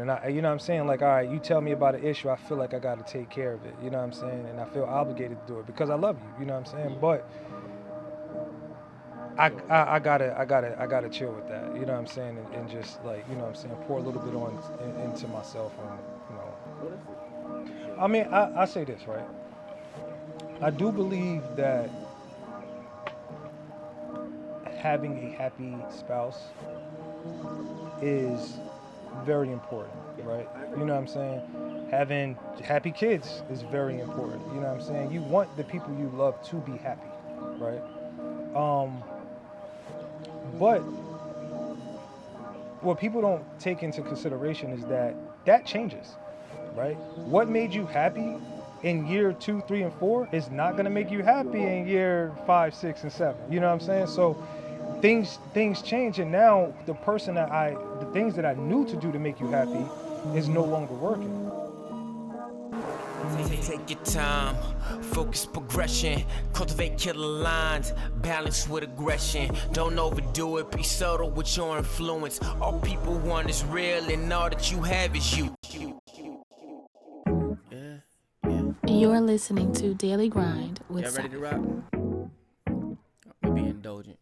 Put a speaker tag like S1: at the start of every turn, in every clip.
S1: And I, you know what I'm saying? Like, all right, you tell me about an issue, I feel like I got to take care of it. You know what I'm saying? And I feel obligated to do it because I love you. You know what I'm saying? But I gotta chill with that. You know what I'm saying? And just like, you know what I'm saying, pour a little bit into myself, and you know. I mean, I say this, right? I do believe that having a happy spouse is very important, right? You know what I'm saying? Having happy kids is very important. You know what I'm saying? You want the people you love to be happy, right? But what people don't take into consideration is that changes, right? What made you happy in year 2, 3, and 4 is not going to make you happy in year 5, 6, and 7. You know what I'm saying? So things change, and now the things that I knew to do to make you happy is no longer working.
S2: Take your time, focus progression, cultivate killer lines, balance with aggression. Don't overdo it, be subtle with your influence. All people want is real, and all that you have is you.
S3: You're listening to Daily Grind with
S2: Y'all ready
S3: Saif.
S2: to rock? I'm being indulgent.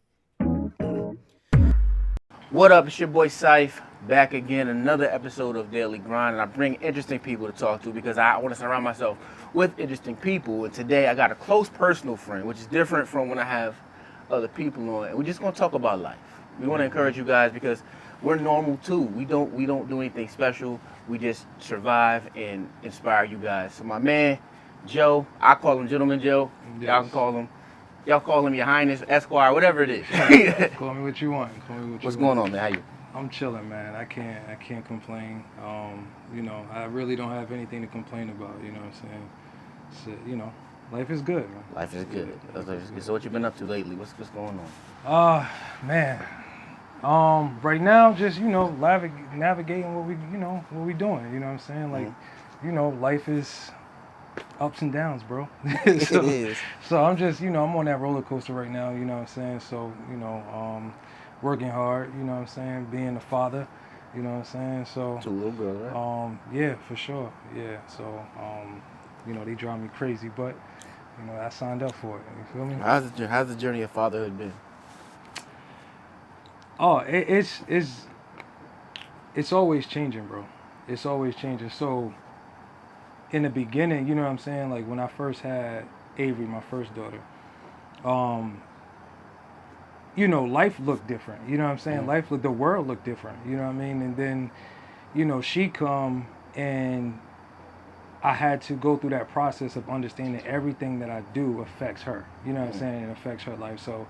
S2: What up, it's your boy Saif, back again, another episode of Daily Grind, and I bring interesting people to talk to because I want to surround myself with interesting people, and today I got a close personal friend, which is different from when I have other people on, and we're just going to talk about life. We want to encourage you guys because we're normal too. We don't do anything special. We just survive and inspire you guys. So my man, Joe, I call him Gentleman Joe.
S1: Yes.
S2: Y'all call him Your Highness, Esquire, whatever it is.
S1: Call me what you want.
S2: What's going on, man? How you?
S1: I'm chilling, man. I can't complain. You know, I really don't have anything to complain about. You know what I'm saying? So, you know, life is good, man.
S2: Life is good. So what you been up to lately? What's going on?
S1: Man. Right now, just, you know, navigating what we doing. You know what I'm saying? Like, you know, life is ups and downs, bro.
S2: It is.
S1: So I'm just, you know, I'm on that roller coaster right now. You know what I'm saying? So, you know, working hard. You know what I'm saying? Being a father. You know what I'm saying? So.
S2: 2 little girls, right?
S1: Yeah, for sure. Yeah. So, you know, they drive me crazy, but you know, I signed up for it. You feel me?
S2: How's the journey of fatherhood been?
S1: Oh, it's always changing, bro. It's always changing. So, in the beginning, you know what I'm saying? Like when I first had Avery, my first daughter, you know, life looked different. You know what I'm saying? The world looked different. You know what I mean? And then, you know, she come and I had to go through that process of understanding everything that I do affects her. You know what I'm saying? It affects her life. So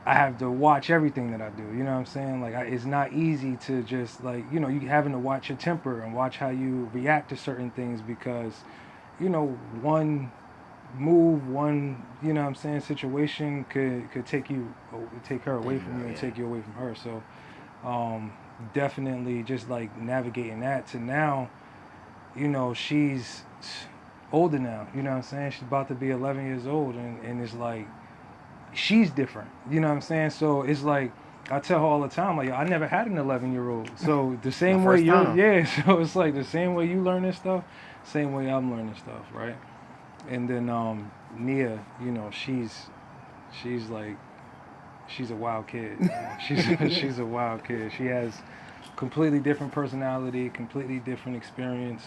S1: I have to watch everything that I do. You know what I'm saying? Like, it's not easy to just, like, you know, you having to watch your temper and watch how you react to certain things because, you know, one move, you know what I'm saying, situation could take her away from you and take you away from her. So definitely just like navigating that to now, you know, she's older now. You know what I'm saying? She's about to be 11 years old, and it's like, she's different, you know what I'm saying? So it's like, I tell her all the time, like, I never had an 11-year-old. So the same way so it's like the same way you learn this stuff, same way I'm learning stuff, right? And then Nia, you know, she's a wild kid. You know? She's a wild kid. She has completely different personality, completely different experience.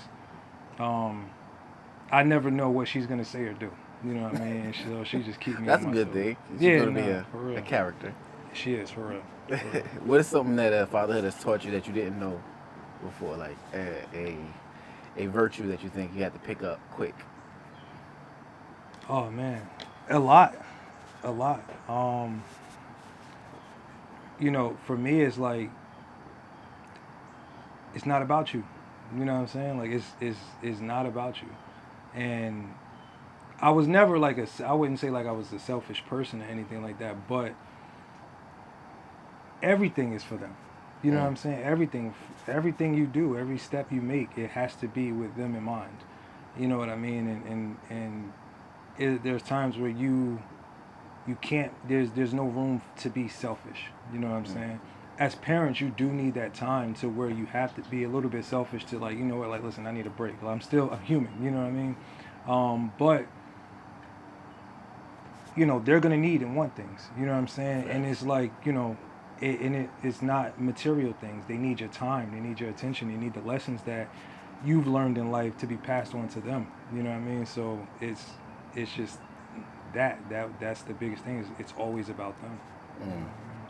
S1: I never know what she's gonna say or do. You know what I mean? So she just keeps me.
S2: That's a good thing. She's gonna be a character.
S1: She is, for real.
S2: What is something that fatherhood has taught you that you didn't know before, like a virtue that you think you had to pick up quick?
S1: Oh man, a lot. You know, for me, it's like, it's not about you. You know what I'm saying? Like, it's not about you. And I was never like I wouldn't say like I was a selfish person or anything like that, but everything is for them. You know what I'm saying? Everything you do, every step you make, it has to be with them in mind. You know what I mean? And there's times where you can't. There's no room to be selfish. You know what I'm saying? as parents, you do need that time to where you have to be a little bit selfish to like, you know what, like, listen, I need a break. Like, I'm still a human, you know what I mean? But you know, they're gonna need and want things. You know what I'm saying?
S2: Right.
S1: And it's like, you know, it's not material things. They need your time. They need your attention. They need the lessons that you've learned in life to be passed on to them. You know what I mean? So it's just that's the biggest thing. Is it's always about them.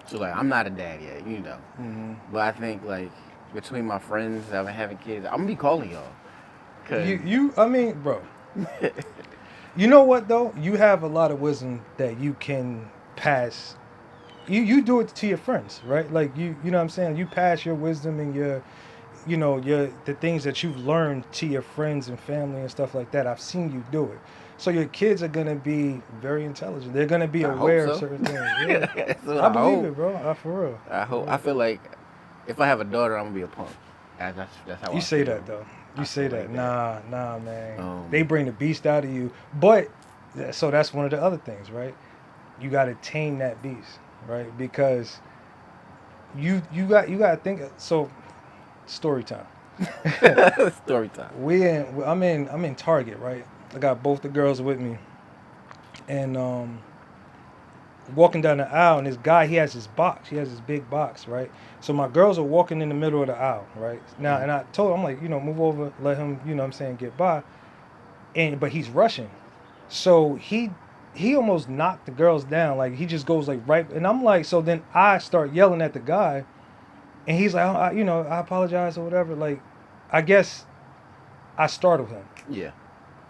S2: So like, I'm not a dad yet, you know.
S1: Mm-hmm.
S2: But I think like between my friends that have having kids, I'm gonna be calling y'all. 'Cause
S1: I mean, bro. You know what though? You have a lot of wisdom that you can pass. You do it to your friends, right? Like you know what I'm saying? You pass your wisdom and your the things that you've learned to your friends and family and stuff like that. I've seen you do it. So your kids are gonna be very intelligent. They're gonna be aware of certain things. Yeah. I believe it, bro. For real.
S2: I hope. I feel like if I have a daughter, I'm gonna be a punk. That's how
S1: You
S2: I
S1: say
S2: feel.
S1: that though. You say that.
S2: Like
S1: Nah, man. They
S2: that.
S1: bring the beast out of you. But so that's one of the other things, right? You got to tame that beast, right? Because you got to think. So, story time.
S2: Story time.
S1: I'm in Target, right? I got both the girls with me, and walking down the aisle, and this guy, he has his box. He has his big box, right? So my girls are walking in the middle of the aisle, right? Now, and I told him, I'm like, move over, let him, what I'm saying, get by. But he's rushing. So he almost knocked the girls down. Like, he just goes like right. And I'm like, so then I start yelling at the guy. And he's like, I apologize or whatever. Like, I guess I startled him.
S2: Yeah.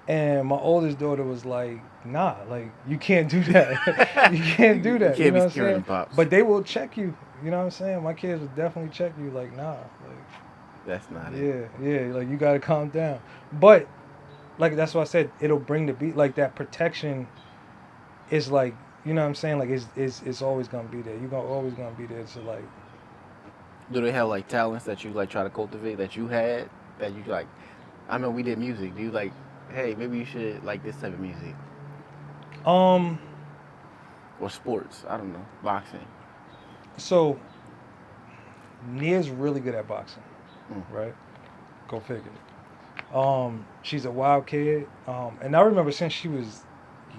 S1: And my oldest daughter was like, nah, like, you can't do that. You can't do that.
S2: You can't
S1: know
S2: be
S1: what I'm
S2: scaring
S1: saying?
S2: pops.
S1: But they will check you. You know what I'm saying? My kids will definitely check you like, nah. Like,
S2: that's not it.
S1: Yeah. Like, you got to calm down. But, like, that's why I said it'll bring the beat. Like, that protection is like, you know what I'm saying? Like, it's always going to be there. You're always going to be there to, like.
S2: Do they have, like, talents that you, like, try to cultivate that you had? That you, like, I know we did music. Do you, like, hey, maybe you should like this type of music? Or sports. I don't know. Boxing.
S1: So, Nia's really good at boxing, right? Go figure. She's a wild kid. And I remember since she was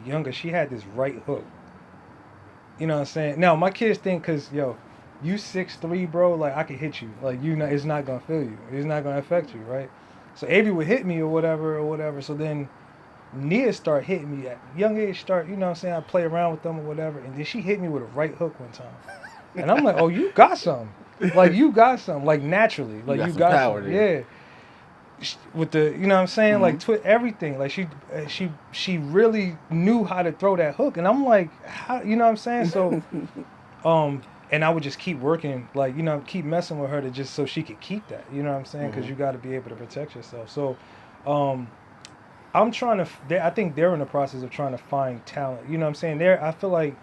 S1: younger, she had this right hook. You know what I'm saying? Now, my kids think, because, you 6'3", bro, like, I could hit you. Like, it's not going to feel you. It's not going to affect you, right? So Avery would hit me or whatever. So then Nia start hitting me at young age. You know what I'm saying? I play around with them or whatever. And then she hit me with a right hook one time. And I'm like, oh, you got some. Like, you got some. Like, naturally. Like, you got
S2: power
S1: some.
S2: there.
S1: Yeah. With the, you know what I'm saying? Like, everything. Like, she really knew how to throw that hook. And I'm like, how, you know what I'm saying? So, and I would just keep working, like, keep messing with her to just so she could keep that. You know what I'm saying? Because you got to be able to protect yourself. So, I'm trying to. I think they're in the process of trying to find talent. You know what I'm saying? I feel like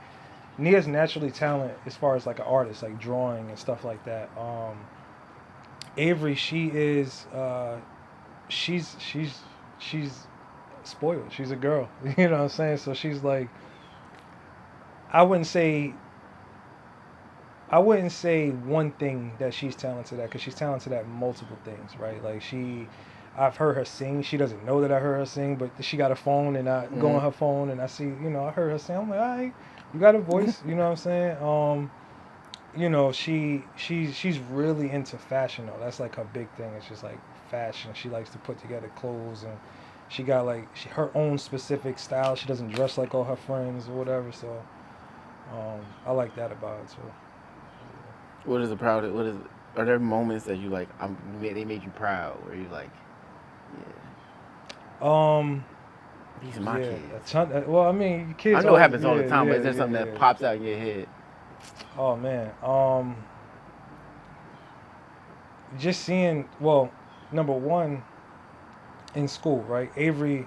S1: Nia's naturally talented as far as like an artist, like drawing and stuff like that. Avery, she is. She's spoiled. She's a girl. You know what I'm saying? So she's like. I wouldn't say one thing that she's talented at, because she's talented at multiple things, right? Like, I've heard her sing. She doesn't know that I heard her sing, but she got a phone, and I go on her phone and I see, I heard her sing. I'm like, all right, you got a voice, you know what I'm saying? She's really into fashion though. That's like her big thing. It's just like fashion. She likes to put together clothes, and she got like her own specific style. She doesn't dress like all her friends or whatever. So I like that about her too.
S2: Are there moments that you like? They made you proud, where you like, yeah. These are my kids.
S1: Well, I mean, kids.
S2: I know it happens all the time, but is there something that pops out in your head?
S1: Oh man, just seeing. Well, number one, in school, right? Avery.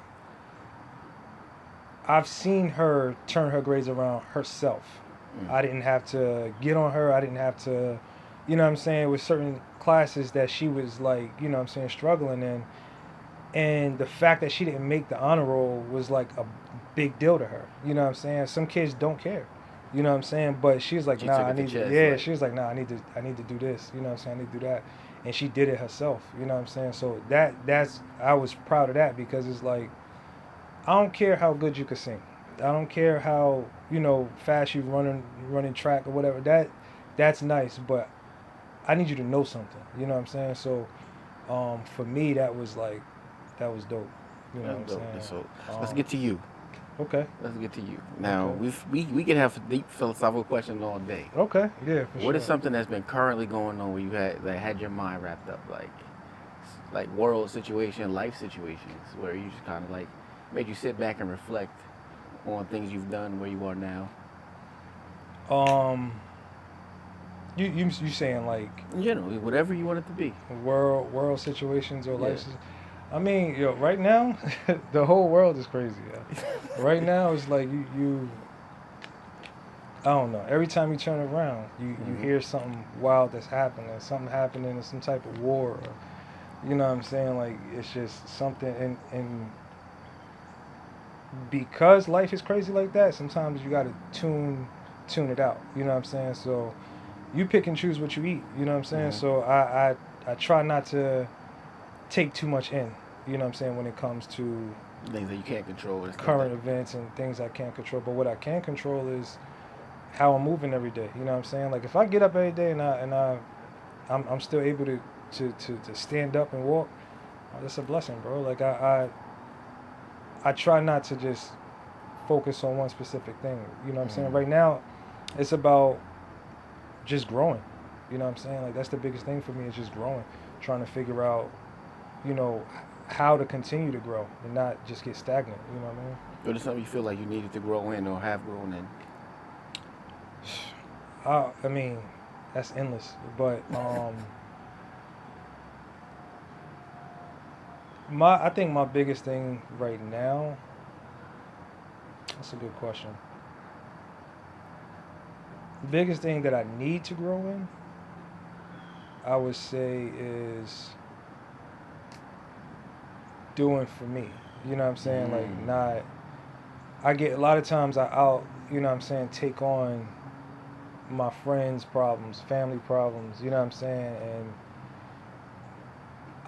S1: I've seen her turn her grades around herself. I didn't have to get on her. I didn't have to, you know what I'm saying, with certain classes that she was like, you know what I'm saying, struggling in. And the fact that she didn't make the honor roll was like a big deal to her. You know what I'm saying? Some kids don't care. You know what I'm saying? But she was like,
S2: She
S1: nah,
S2: took
S1: I
S2: it to
S1: need
S2: chest,
S1: yeah,
S2: like-
S1: she was like, nah, I need to do this, you know what I'm saying? I need to do that. And she did it herself, you know what I'm saying? So that's I was proud of that because it's like I don't care how good you can sing. I don't care how, fast you running track or whatever. That's nice, but I need you to know something. You know what I'm saying? So for me that was dope. You know
S2: That's
S1: what I'm
S2: dope.
S1: saying?
S2: So let's get to you.
S1: Okay.
S2: Let's get to you. Now,
S1: Okay.
S2: we can have deep philosophical questions all day.
S1: Okay. Yeah, for sure.
S2: What is something that's been currently going on where you had your mind wrapped up, like world situation, life situations, where you just kind of like made you sit back and reflect on things you've done, where you are now?
S1: You saying like
S2: In general, whatever you want it to be.
S1: world situations or life?
S2: Yeah.
S1: I mean, right now, the whole world is crazy. Yeah. Right now, it's like you. I don't know. Every time you turn around, you hear something wild that's happening. Something happening in some type of war. Or, you know what I'm saying? Like it's just something. And because life is crazy like that, sometimes you gotta tune it out. You know what I'm saying? So you pick and choose what you eat. You know what I'm saying? So I try not to take too much in. You know what I'm saying, when it comes to
S2: Things that you can't control. And stuff
S1: current
S2: like
S1: events and things I can't control. But what I can control is how I'm moving every day. You know what I'm saying? Like if I get up every day and I'm still able to stand up and walk, that's a blessing, bro. Like I try not to just focus on one specific thing. You know what I'm saying? Right now, it's about just growing. You know what I'm saying? Like that's the biggest thing for me is just growing, trying to figure out, how to continue to grow and not just get stagnant. You know what I mean?
S2: What is something you feel like you needed to grow in or have grown in?
S1: I mean, that's endless. But I think my biggest thing right now. That's a good question. The biggest thing that I need to grow in, I would say, is doing for me. You know what I'm saying? Like not. I get a lot of times I'll you know what I'm saying, take on my friends' problems, family problems, you know what I'm saying, and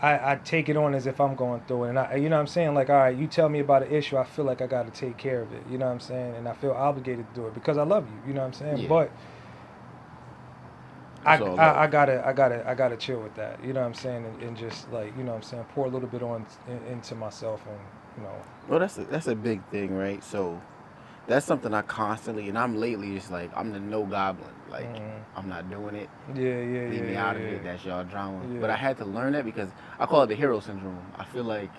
S1: I take it on as if I'm going through it, and you know what I'm saying, like, all right, you tell me about an issue, I feel like I got to take care of it, you know what I'm saying, and I feel obligated to do it because I love you, you know what I'm saying,
S2: Yeah.
S1: but
S2: That's all
S1: I
S2: love.
S1: gotta chill with that, you know what I'm saying, and just like, you know what I'm saying, pour a little bit into myself, and
S2: Well, that's a big thing, right? So that's something I constantly, and I'm lately just like, I'm the no goblin. Like, I'm not doing it. Leave me out of it. That's y'all drama.
S1: Yeah.
S2: But I had to learn that because I call it the hero syndrome. I feel like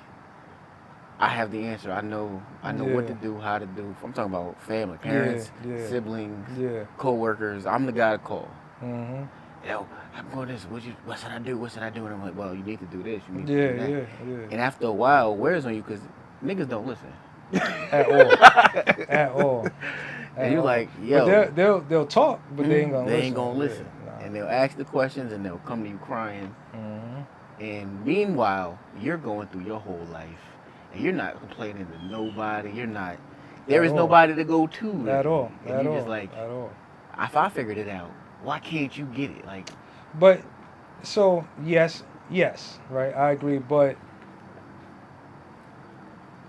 S2: I have the answer. I know what to do, how to do. I'm talking about family, parents, siblings, co-workers. I'm the guy to call. Yo, I'm going this. What should I do? What should I do? And I'm like, well, you need to do this. You need to do that.
S1: Yeah.
S2: And after a while, it wears on you because niggas don't listen.
S1: At all.
S2: And you're like, yo.
S1: But they'll talk, but they ain't gonna listen.
S2: Yeah,
S1: Nah.
S2: And they'll ask the questions and they'll come to you crying. And meanwhile, you're going through your whole life and you're not complaining to nobody. There is nobody to go to.
S1: At all.
S2: And you're just like, if I figured it out, why can't you get it? Like,
S1: but so yes, right, I agree, but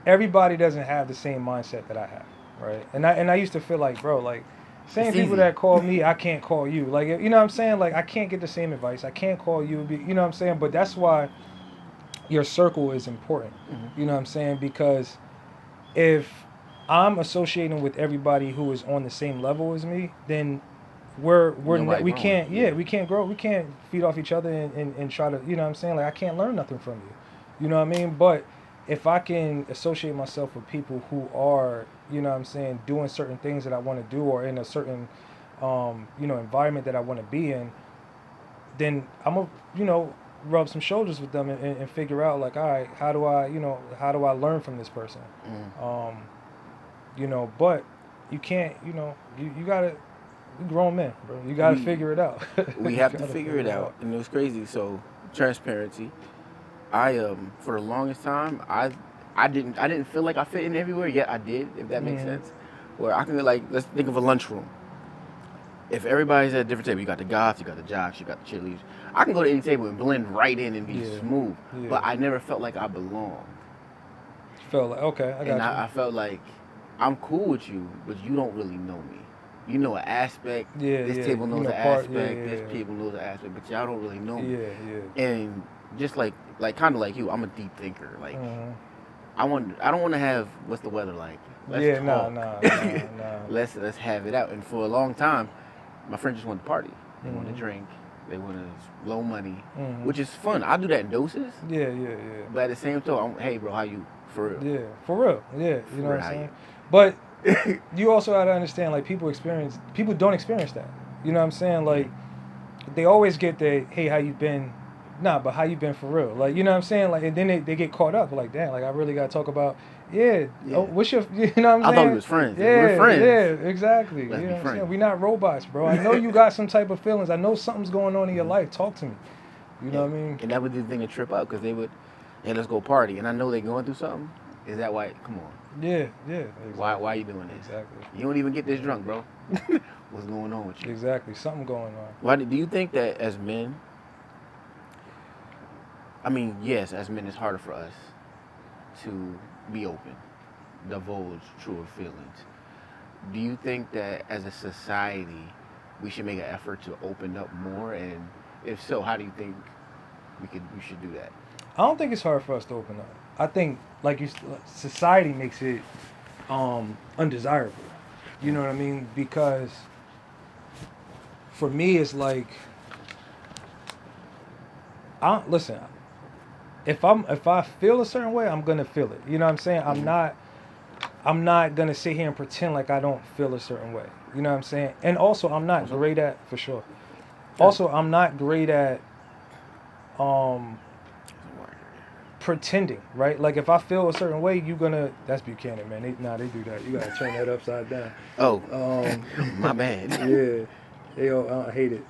S1: everybody doesn't have the same mindset that I have, right? And I used to feel like, bro, like same
S2: It's
S1: people
S2: easy.
S1: that call me, I can't call you. Like, you know what I'm saying? Like I can't get the same advice. I can't call you. You know what I'm saying? But that's why your circle is important. You know what I'm saying? Because if I'm associating with everybody who is on the same level as me, then we can't grow, we can't feed off each other and try to, you know what I'm saying, like I can't learn nothing from you, you know what I mean. But if I can associate myself with people who are, you know what I'm saying, doing certain things that I want to do or in a certain environment that I want to be in, then I'm gonna rub some shoulders with them and figure out, like, all right, how do I learn from this person. But you can't, you gotta, we grown men, bro. You gotta figure it out.
S2: We have to figure it out. And it was crazy. So transparency. I for the longest time I didn't feel like I fit in everywhere, yet I did, if that makes sense. Where I can, like, let's think of a lunchroom. if everybody's at a different table, you got the goths, you got the jocks, you got the cheerleaders. I can go to any table and blend right in and be
S1: Yeah.
S2: smooth.
S1: Yeah.
S2: But I never felt like I belonged.
S1: Felt like, okay, I got
S2: And
S1: you.
S2: I felt like I'm cool with you, but you don't really know me. You know an aspect.
S1: Yeah,
S2: This
S1: yeah.
S2: table knows
S1: You know,
S2: an
S1: part-
S2: aspect.
S1: yeah,
S2: This
S1: yeah.
S2: table knows an aspect, but y'all don't really know me.
S1: Yeah, yeah.
S2: And just like kind of like you, I'm a deep thinker. Like
S1: Mhm.
S2: I don't want to have what's the weather like. Let's
S1: Yeah,
S2: talk.
S1: nah.
S2: Let's have it out. And for a long time, my friends just wanted to party. They wanted to
S1: Mhm.
S2: drink. They wanted to blow money,
S1: Mhm.
S2: which is fun. I do that in doses.
S1: Yeah, yeah, yeah.
S2: But at the same time, hey bro, how you for real?
S1: Yeah, for real. Yeah, you know what I'm
S2: Right.
S1: saying? But you also got to understand, like, people don't experience that. You know what I'm saying? Like, they always get the, hey, how you been? Nah, but how you been for real? Like, you know what I'm saying? Like, and then they get caught up. Like, damn, like, I really got to talk about, yeah.
S2: Yeah.
S1: Oh, what's your, you know what I'm saying?
S2: I thought we was friends.
S1: Yeah,
S2: We're friends.
S1: Yeah, exactly.
S2: Let's
S1: you
S2: be
S1: know what I'm
S2: friends.
S1: saying? We're not robots, bro. I know you got some type of feelings. I know something's going on in your life. Talk to me. You know what I mean?
S2: And that was the thing to trip out because they would, hey, let's go party. And I know they're going through something. Is that why? Come on.
S1: Yeah, yeah. Exactly.
S2: Why you doing this?
S1: Exactly.
S2: You don't even get this drunk, bro. What's going on with you?
S1: Exactly. Something going on.
S2: Why do you think that as men? I mean, yes, as men, it's harder for us to be open, divulge truer feelings. Do you think that as a society, we should make an effort to open up more? And if so, how do you think we should do that?
S1: I don't think it's hard for us to open up. I think, like society makes it undesirable. You know what I mean? Because for me, it's like, listen. If I feel a certain way, I'm gonna feel it. You know what I'm saying? I'm not gonna sit here and pretend like I don't feel a certain way. You know what I'm saying? And also, I'm not great at, for sure. Also, I'm not great at pretending, right? Like, if I feel a certain way, that's Buchanan, man. They do that. You gotta turn that upside down.
S2: Oh, my bad.
S1: Yeah, I hate it.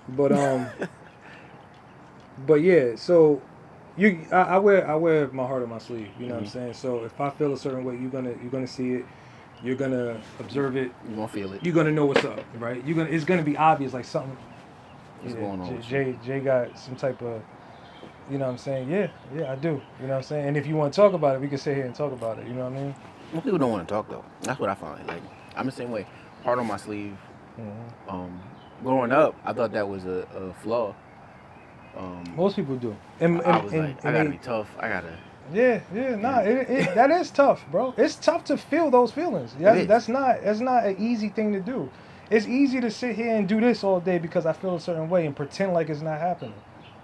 S1: But yeah. So I wear my heart on my sleeve. You know what I'm saying? So if I feel a certain way, you're gonna see it. You're gonna observe it.
S2: You're gonna feel it.
S1: You're gonna know what's up, right? It's gonna be obvious, like something.
S2: What's going on?
S1: Jay got some type of. You know what I'm saying? Yeah, I do. You know what I'm saying? And if you want to talk about it, we can sit here and talk about it. You know what I mean?
S2: Most people don't want to talk though. That's what I find. Like, I'm the same way. Heart on my sleeve.
S1: Mm-hmm.
S2: Growing up, I thought that was a flaw.
S1: Most people do.
S2: I was like, I gotta be tough. I gotta.
S1: Yeah, nah. That is tough, bro. It's tough to feel those feelings. That's not an easy thing to do. It's easy to sit here and do this all day because I feel a certain way and pretend like it's not happening.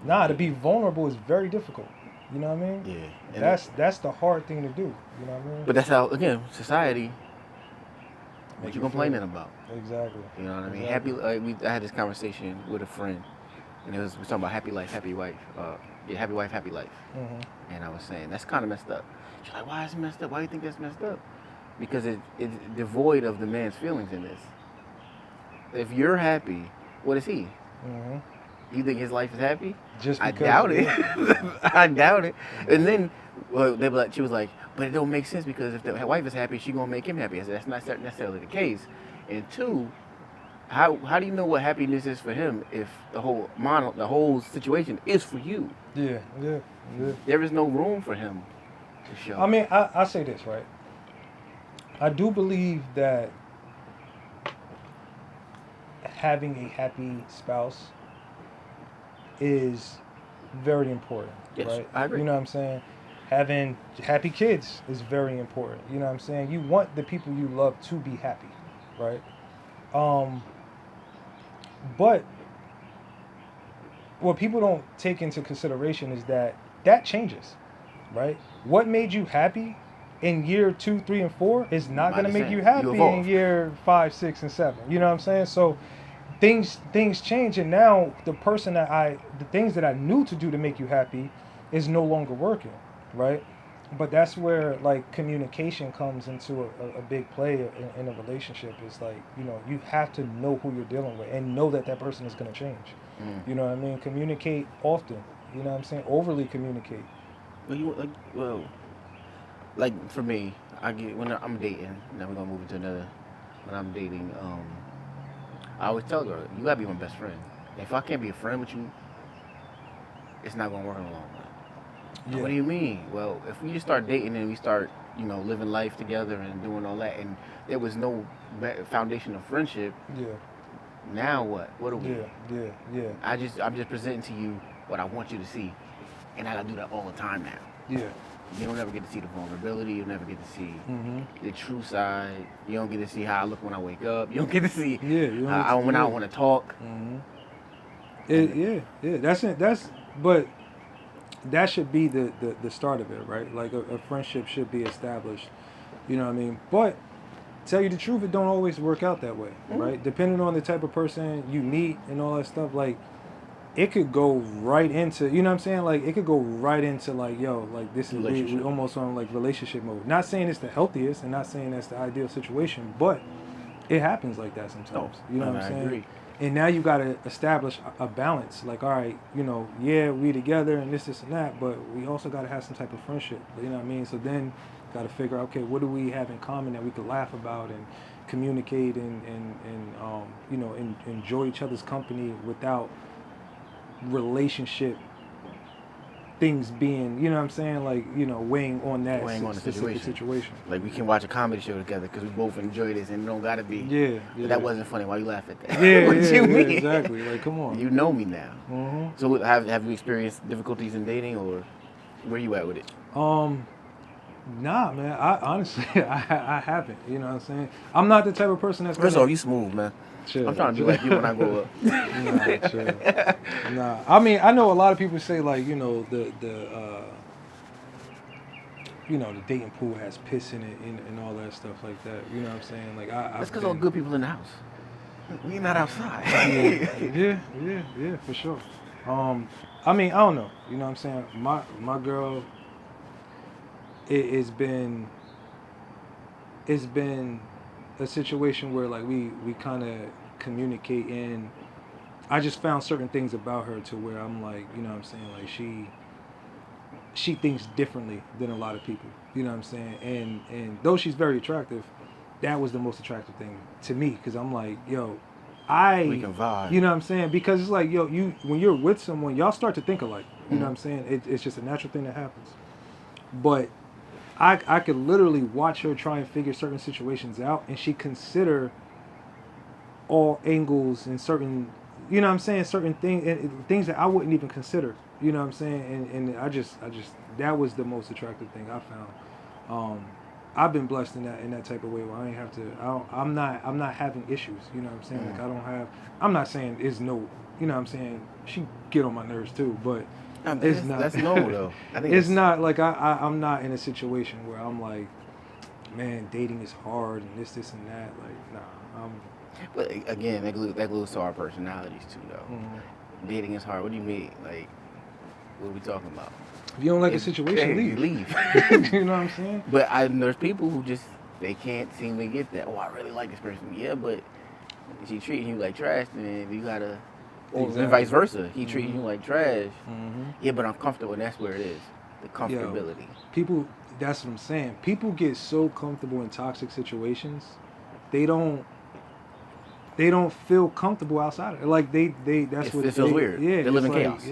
S1: Nah, to be vulnerable is very difficult. You know what I mean?
S2: Yeah.
S1: And that's the hard thing to do. You know what I mean?
S2: But that's how, again, society. What
S1: Make
S2: you
S1: you
S2: complaining
S1: feel.
S2: about?
S1: Exactly.
S2: You know what I mean?
S1: Exactly.
S2: I had this conversation with a friend, and we talking about happy life, happy wife. Happy wife, happy life.
S1: Mm-hmm.
S2: And I was saying that's kind of messed up. She's like, why is it messed up? Why do you think that's messed up? Because it's devoid of the man's feelings in this. If you're happy, what is he?
S1: Mm-hmm.
S2: You think his life is happy?
S1: Just because,
S2: I doubt it. I doubt it. And then she was like, but it don't make sense because if the wife is happy, she gonna make him happy. I said that's not necessarily the case. And two, how do you know what happiness is for him if the whole situation is for you?
S1: Yeah.
S2: There is no room for him to show.
S1: I mean, I say this, right? I do believe that having a happy spouse is very important,
S2: Yes,
S1: right?
S2: I agree.
S1: You know what I'm saying? Having happy kids is very important. You know what I'm saying? You want the people you love to be happy, right? But what people don't take into consideration is that changes, right? What made you happy in year 2, 3, and 4 is not going to make you happy in year 5, 6, and 7. You know what I'm saying? So things change, and now the things that I knew to do to make you happy is no longer working, right? But that's where, like, communication comes into a big play in a relationship. It's like, you know, you have to know who you're dealing with and know that person is going to change. You know what I mean? Communicate often. You know what I'm saying? Overly communicate.
S2: Like for me, when I'm dating, now we're gonna move into another. When I'm dating, I always tell her, you gotta be my best friend. If I can't be a friend with you, it's not gonna work in the long run.
S1: Yeah.
S2: What do you mean? Well, if we just start dating and we start, living life together and doing all that, and there was no foundation of friendship,
S1: Yeah.
S2: now what? What are we?
S1: Yeah.
S2: I'm just presenting to you what I want you to see, and I gotta do that all the time now.
S1: Yeah.
S2: You don't ever get to see the vulnerability. You never get to see
S1: Mm-hmm.
S2: the true side. You don't get to see how I look when I wake up. You don't get to see
S1: Yeah.
S2: when I want to talk.
S1: Mm-hmm. Yeah. But that should be the start of it, right? Like a friendship should be established. You know what I mean? But tell you the truth, it don't always work out that way, right? Depending on the type of person you meet and all that stuff, like it could go right into, you know what I'm saying? Like it could go right into like, yo, like this is we almost on like relationship mode. Not saying it's the healthiest and not saying that's the ideal situation, but it happens like that sometimes. You know what I'm saying?
S2: Agree.
S1: And now you got to establish a balance. Like, all right, yeah, we together and this and that, but we also got to have some type of friendship. You know what I mean? So then got to figure out, okay, what do we have in common that we could laugh about and communicate and enjoy each other's company without relationship things being, you know what I'm saying, like, weighing on that specific situation.
S2: Like we can watch a comedy show together because we both enjoy this and it don't gotta be.
S1: Yeah.
S2: That wasn't funny. Why you laugh at that?
S1: Yeah,
S2: what you mean?
S1: Exactly. Like, come on.
S2: You know me now.
S1: Mm-hmm.
S2: So have you experienced difficulties in dating, or where you at with it?
S1: Nah, man. I honestly, I haven't. You know what I'm saying? I'm not the type of person that's.
S2: First off, you smooth, man.
S1: Chill,
S2: I'm trying to be like you when I grow up.
S1: Nah, chill. Nah. I mean, I know a lot of people say like, the dating pool has piss in it and all that stuff like that. You know what I'm saying? Like
S2: That's because all good people in the house. We not outside.
S1: yeah, for sure. I mean, I don't know. You know what I'm saying? My girl. It's been a situation where like we kind of communicate, and I just found certain things about her to where I'm like, you know what I'm saying, like she thinks differently than a lot of people, you know what I'm saying, and though she's very attractive, that was the most attractive thing to me, because I'm like, yo,
S2: we can vibe.
S1: You know what I'm saying, because it's like, yo, when you're with someone, y'all start to think alike, you know what I'm saying, it's just a natural thing that happens, but I could literally watch her try and figure certain situations out, and she consider all angles and certain, you know what I'm saying, certain things that I wouldn't even consider, you know what I'm saying, and I just that was the most attractive thing I found. I've been blessed in that type of way where I ain't have to. I'm not having issues, you know what I'm saying. Like I'm not saying it's no, you know what I'm saying. She get on my nerves too, but. It's not.
S2: That's normal though. I think
S1: it's not like I'm not in a situation where I'm like, man, dating is hard and this and that. Like, nah.
S2: But again, that glues to our personalities too, though. Mm-hmm. Dating is hard. What do you mean? Like, what are we talking about?
S1: If you don't like a situation, leave. You know what I'm saying?
S2: But there's people who just they can't seem to get that. Oh, I really like this person. Yeah, but she treating you like trash, then you gotta. Exactly. And vice versa. He treating you like trash. Mm-hmm. Yeah, but I'm comfortable, and that's where it is. The comfortability.
S1: People, that's what I'm saying. People get so comfortable in toxic situations, they don't feel comfortable outside of it. Like that's what
S2: it feels weird.
S1: Yeah,
S2: they live in chaos.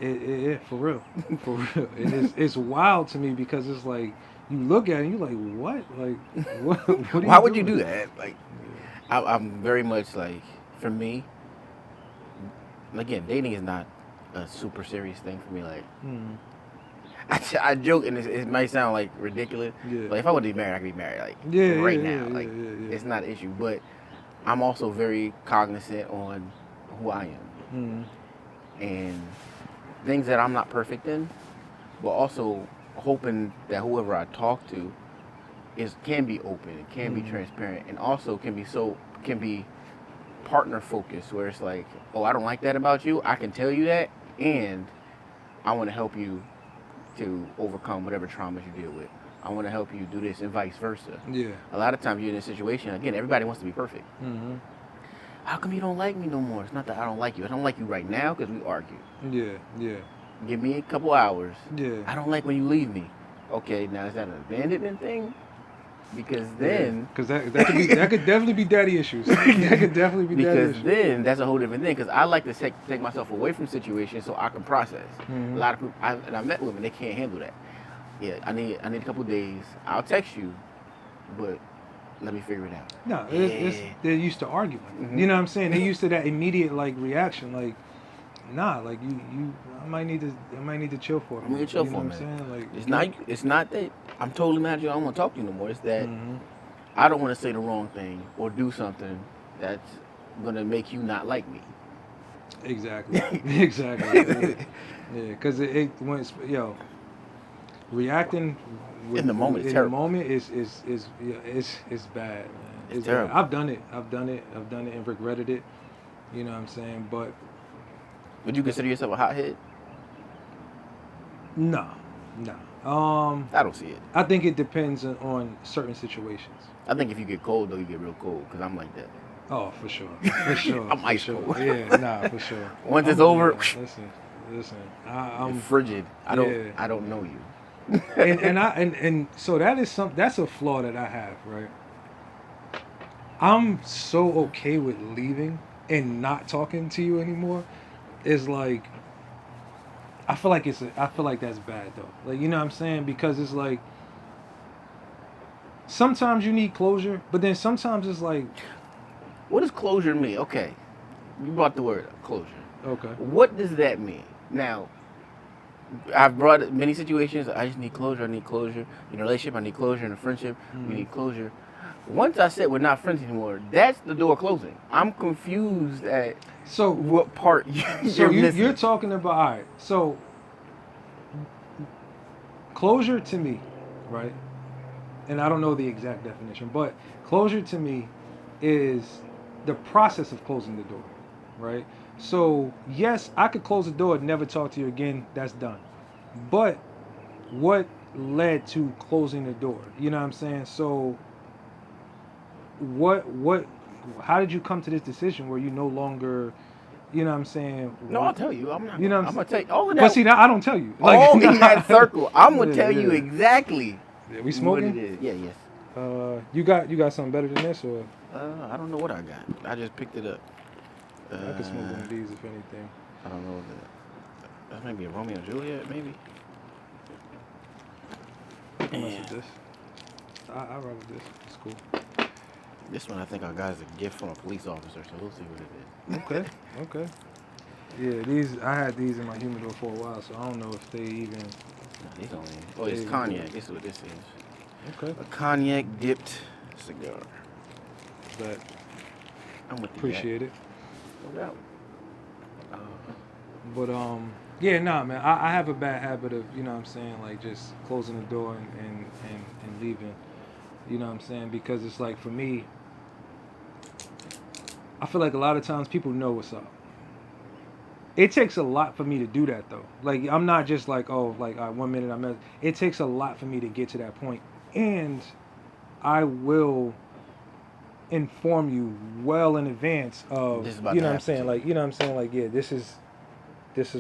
S1: Yeah, for real, for real. And it's wild to me because it's like you look at it and you're like, what? Like, what
S2: Why would you do that? Like, I'm very much like, for me. Again, dating is not a super serious thing for me. Like, I joke, and it might sound like ridiculous. Yeah. Like, if I wanted to be married, I could be married. Like, right now. Like, it's not an issue. But I'm also very cognizant on who I am and things that I'm not perfect in, but also hoping that whoever I talk to can be open, can be transparent, and also can be partner focused, where it's like, oh, I don't like that about you, I can tell you that, and I want to help you to overcome whatever traumas you deal with. I want to help you do this, and vice versa. Yeah. A lot of times you're in a situation, again, everybody wants to be perfect. Mm-hmm. How come you don't like me no more? It's not that I don't like you. I don't like you right now because we argue.
S1: Yeah.
S2: Give me a couple hours.
S1: Yeah.
S2: I don't like when you leave me. Okay, now is that an abandonment thing? Because then,
S1: because that could definitely be daddy issues. That could definitely be daddy
S2: because
S1: issues.
S2: then that's a whole different thing. Because I like to take myself away from situations so I can process.
S1: Mhm.
S2: A lot of people, and I met women, they can't handle that. Yeah, I need a couple days. I'll text you, but let me figure it out.
S1: No,
S2: Yeah.
S1: they're used to arguing.
S2: Mhm.
S1: You know what I'm saying? They're used to that immediate like reaction. Like, nah, like I might need to chill for a minute.
S2: I'm gonna chill
S1: you
S2: for a
S1: know what
S2: minute.
S1: I'm saying? Like,
S2: It's not that I'm totally mad at you. I don't want to talk to you no more. It's that
S1: Mhm.
S2: I don't want to say the wrong thing or do something that's gonna make you not like me.
S1: Exactly. Exactly. Yeah, because when it's reacting
S2: In the moment, it's
S1: in
S2: terrible.
S1: the moment is yeah, it's bad, man.
S2: It's
S1: Bad.
S2: terrible.
S1: I've done it and regretted it. You know what I'm saying? But
S2: Would you consider yourself a hothead?
S1: no.
S2: I don't see it.
S1: I think it depends on certain situations.
S2: I think if you get cold though, you get real cold because I'm like that.
S1: Oh, for sure, for sure.
S2: I'm
S1: for
S2: ice
S1: sure.
S2: cold.
S1: Yeah, nah, for sure.
S2: Once it's over,
S1: yeah, listen.
S2: I'm
S1: I'm
S2: frigid. I
S1: yeah.
S2: don't know you.
S1: and so that's a flaw that I have, right? I'm so okay with leaving and not talking to you anymore. It's like I feel like that's bad though. Like, you know what I'm saying? Because it's like sometimes you need closure, but then sometimes it's like,
S2: What does closure mean? Okay, you brought the word up, closure.
S1: okay.
S2: What does that mean? Now, I've brought it many situations. I just need closure. I need closure in a relationship. I need closure in a friendship. We need closure. Once I said we're not friends anymore, that's the door closing. I'm confused at
S1: So
S2: what part
S1: so
S2: missing.
S1: you're talking about, all right. So closure to me, right? And I don't know the exact definition, but closure to me is the process of closing the door, right? So yes, I could close the door and never talk to you again. That's done. But what led to closing the door? You know what I'm saying? So what how did you come to this decision where you no longer, you know what I'm saying?
S2: No, I'll tell you. I'm not.
S1: You know what
S2: I'm
S1: I'm
S2: gonna tell you all of that.
S1: But see, now I don't tell you.
S2: all
S1: nah.
S2: in that circle. I'm gonna
S1: Yeah,
S2: tell you
S1: yeah.
S2: exactly
S1: Yeah, we
S2: what
S1: smoking?
S2: it is. Yeah, yes.
S1: You got something better than this, or
S2: I don't know what I got. I just picked it up.
S1: I could smoke one of these if anything.
S2: I don't know. That might be a Romeo and Juliet, maybe.
S1: I can mess with this. I rock with this. It's cool.
S2: This one I think I got as a gift from a police officer, so we'll see what it is.
S1: Okay. Okay. Yeah, I had these in my humidor for a while, so I don't know if they even.
S2: No, these don't even. Oh, it's
S1: Yeah.
S2: cognac. This is what this is.
S1: Okay.
S2: A cognac dipped cigar.
S1: But
S2: I'm with you.
S1: appreciate it.
S2: No doubt.
S1: But yeah, nah, man. I have a bad habit of, you know what I'm saying, like just closing the door and leaving. You know what I'm saying? Because it's like, for me, I feel like a lot of times people know what's up. It takes a lot for me to do that though. Like, I'm not just like, oh, like 1 minute I met. It takes a lot for me to get to that point, and I will inform you well in advance of,
S2: This is about
S1: you
S2: to
S1: know what I'm
S2: happen
S1: saying,
S2: to
S1: like, you know what I'm saying, like, yeah, this is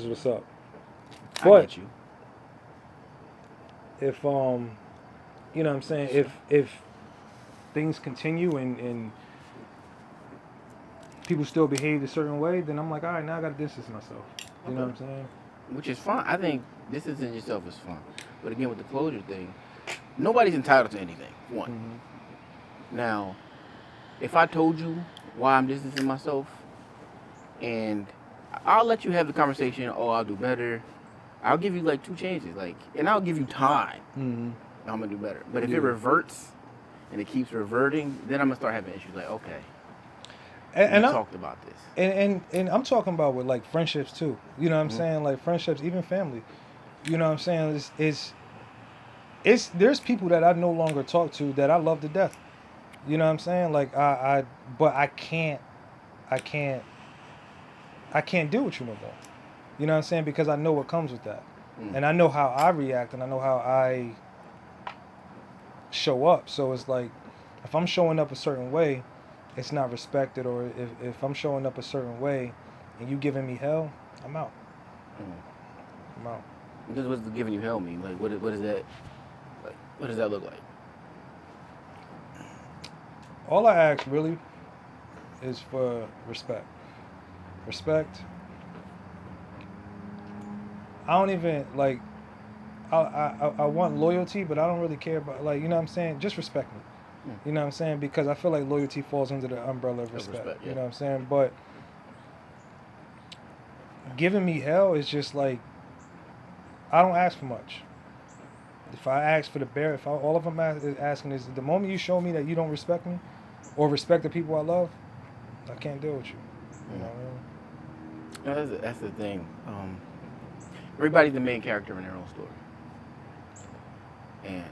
S1: what's up.
S2: I
S1: But
S2: get you.
S1: if you know what I'm saying, if things continue and people still behave a certain way, then I'm like, all right, now I got to distance myself. You know what I'm saying?
S2: Which is fine. I think distancing yourself is fun. But again, with the closure thing, nobody's entitled to anything. One.
S1: Mm-hmm.
S2: Now, if I told you why I'm distancing myself, and I'll let you have the conversation, oh, I'll do better. I'll give you like 2 chances, like, and I'll give you time.
S1: Mm-hmm.
S2: I'm gonna do better. But if
S1: Yeah.
S2: it reverts and it keeps reverting, then I'm gonna start having issues. Like, okay,
S1: And
S2: we
S1: I
S2: talked about this.
S1: and I'm talking about with like friendships too. You know what I'm
S2: Mhm.
S1: saying? Like friendships, even family. You know what I'm saying? It's there's people that I no longer talk to that I love to death. You know what I'm saying? Like but I can't deal with you no more. You know what I'm saying? Because I know what comes with that.
S2: Mm.
S1: And I know how I react and I know how I show up. So it's like, if I'm showing up a certain way, it's not respected. Or if I'm showing up a certain way and you giving me hell, I'm out.
S2: Mm.
S1: I'm out.
S2: What does giving you hell mean? Like, what is that? Like, what does that look like?
S1: All I ask really is for respect. Respect. I don't even like. I want loyalty, but I don't really care about like you know what I'm saying. Just respect me. You know what I'm saying? Because I feel like loyalty falls under the umbrella of respect.
S2: Yeah.
S1: You know what I'm saying? But giving me hell is just like I don't ask for much. If I ask for the bare, if I, all of them is asking is the moment you show me that you don't respect me or respect the people I love, I can't deal with you. You know what I mean?
S2: That's the thing. Everybody's the main character in their own story, and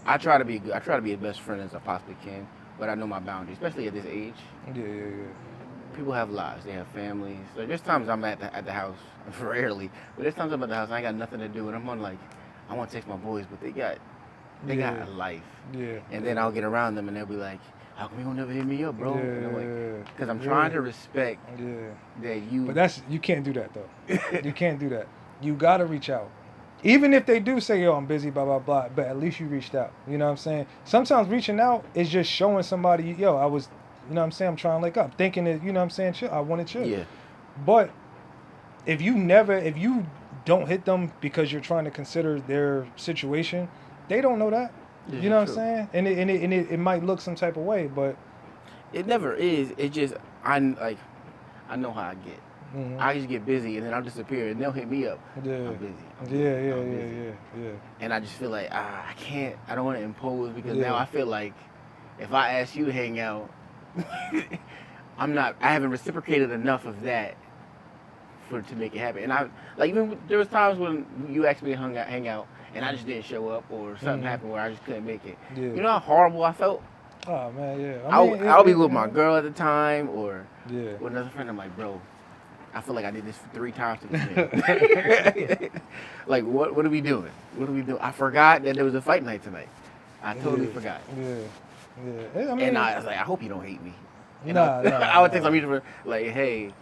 S2: I try to be good. I try to be the best friend as I possibly can, but I know my boundaries, especially at this age.
S1: Yeah.
S2: People have lives. They have families. So there's times I'm at the house, rarely, but there's times I'm at the house and I got nothing to do, and I'm on like, I want to text my boys, but they got a life.
S1: Yeah.
S2: And then I'll get around them and they'll be like, how come you don't never hit me up, bro? And I'm like, because I'm
S1: Yeah.
S2: trying to respect that you.
S1: But you can't do that though. You can't do that. You gotta reach out. Even if they do say, yo, I'm busy, blah, blah, blah, but at least you reached out. You know what I'm saying? Sometimes reaching out is just showing somebody, yo, I was, you know what I'm saying, I'm trying to link up. Thinking that, you know what I'm saying, shit, I wanted shit.
S2: Yeah.
S1: But if you don't hit them because you're trying to consider their situation, they don't know that.
S2: Yeah,
S1: you know what
S2: true.
S1: I'm saying? And it might look some type of way, but
S2: It never is. It just, I know how I get.
S1: mhm.
S2: I just get busy and then I'll disappear and they'll hit me up.
S1: Yeah.
S2: I'm busy.
S1: Yeah.
S2: And I just feel like, I can't, I don't want to impose because
S1: Yeah.
S2: now I feel like if I ask you to hang out, I haven't reciprocated enough of that to make it happen. And even there was times when you asked me to hang out and I just didn't show up or something happened where I just couldn't make it.
S1: Yeah.
S2: You know how horrible I felt?
S1: Oh man, yeah.
S2: I'll be with my girl at the time or
S1: Yeah.
S2: with another friend. I'm like, bro, I feel like I did this 3 times today. Like, what are we doing? What are we doing? I forgot that there was a fight night tonight. I totally forgot.
S1: Yeah. I mean,
S2: And I was like, I hope you don't hate me. And
S1: Nah,
S2: I would text my mutual friend, like, hey,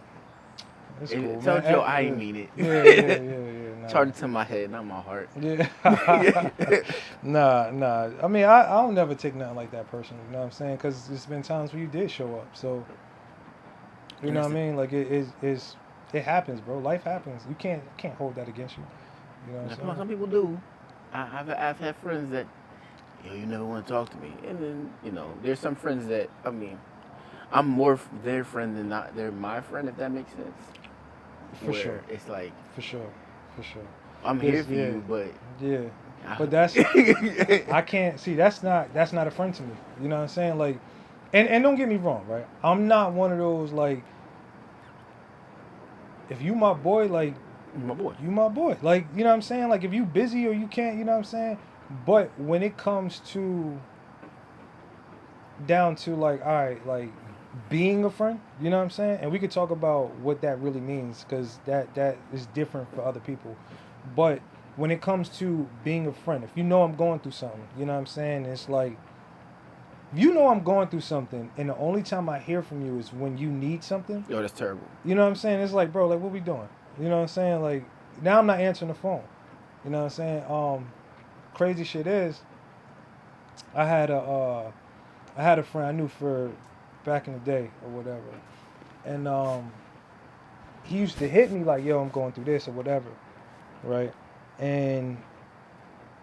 S1: it's cool,
S2: tell
S1: man.
S2: Joe I ain't mean it.
S1: Yeah. Nah.
S2: Charge it to my head, not my heart.
S1: Yeah. Nah. I mean, I don't never take nothing like that personally. You know what I'm saying? Because there's been times where you did show up. So, you know what I mean? Like it happens, bro. Life happens. You can't hold that against you. You know what I'm saying?
S2: Some people do. I've had friends that, you never want to talk to me. And then, there's some friends that, I mean, I'm more their friend than not they're my friend, if that makes sense.
S1: For sure.
S2: It's like,
S1: For sure.
S2: I'm here for you, but
S1: yeah. But that's I can't see. That's not a friend to me. You know what I'm saying? Like, and don't get me wrong, right? I'm not one of those like. If you my boy, like,
S2: my boy.
S1: you my boy. Like, you know what I'm saying? Like, if you busy or you can't, you know what I'm saying? But when it comes down to like, all right, like being a friend, you know what I'm saying? And we could talk about what that really means because that is different for other people. But when it comes to being a friend, if you know I'm going through something, you know what I'm saying? It's like, you know I'm going through something, and the only time I hear from you is when you need something.
S2: Yo, that's terrible.
S1: You know what I'm saying? It's like, bro, like, what we doing? You know what I'm saying? Like, now I'm not answering the phone. You know what I'm saying? Crazy shit is, I had a friend I knew for back in the day or whatever, and he used to hit me like, yo, I'm going through this or whatever, right? And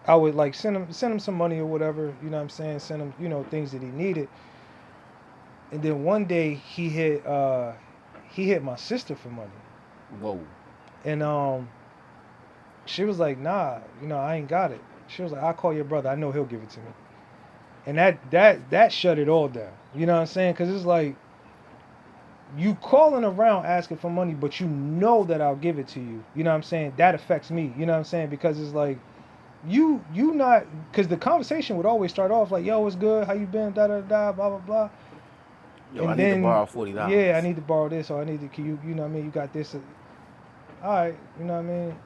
S1: I would like send him some money or whatever, you know what I'm saying? Send him, things that he needed. And then one day he hit my sister for money.
S2: Whoa.
S1: And she was like, nah, I ain't got it. She was like, I'll call your brother. I know he'll give it to me. And that shut it all down. You know what I'm saying? Because it's like, you calling around asking for money, but you know that I'll give it to you. You know what I'm saying? That affects me. You know what I'm saying? Because it's like, you not, because the conversation would always start off like, yo, what's good? How you been? Da da da, blah blah blah.
S2: Yo,
S1: and
S2: I need to borrow $40.
S1: Yeah, I need to borrow this, or I need to, can you know what I mean? You got this. All right, you know what I mean?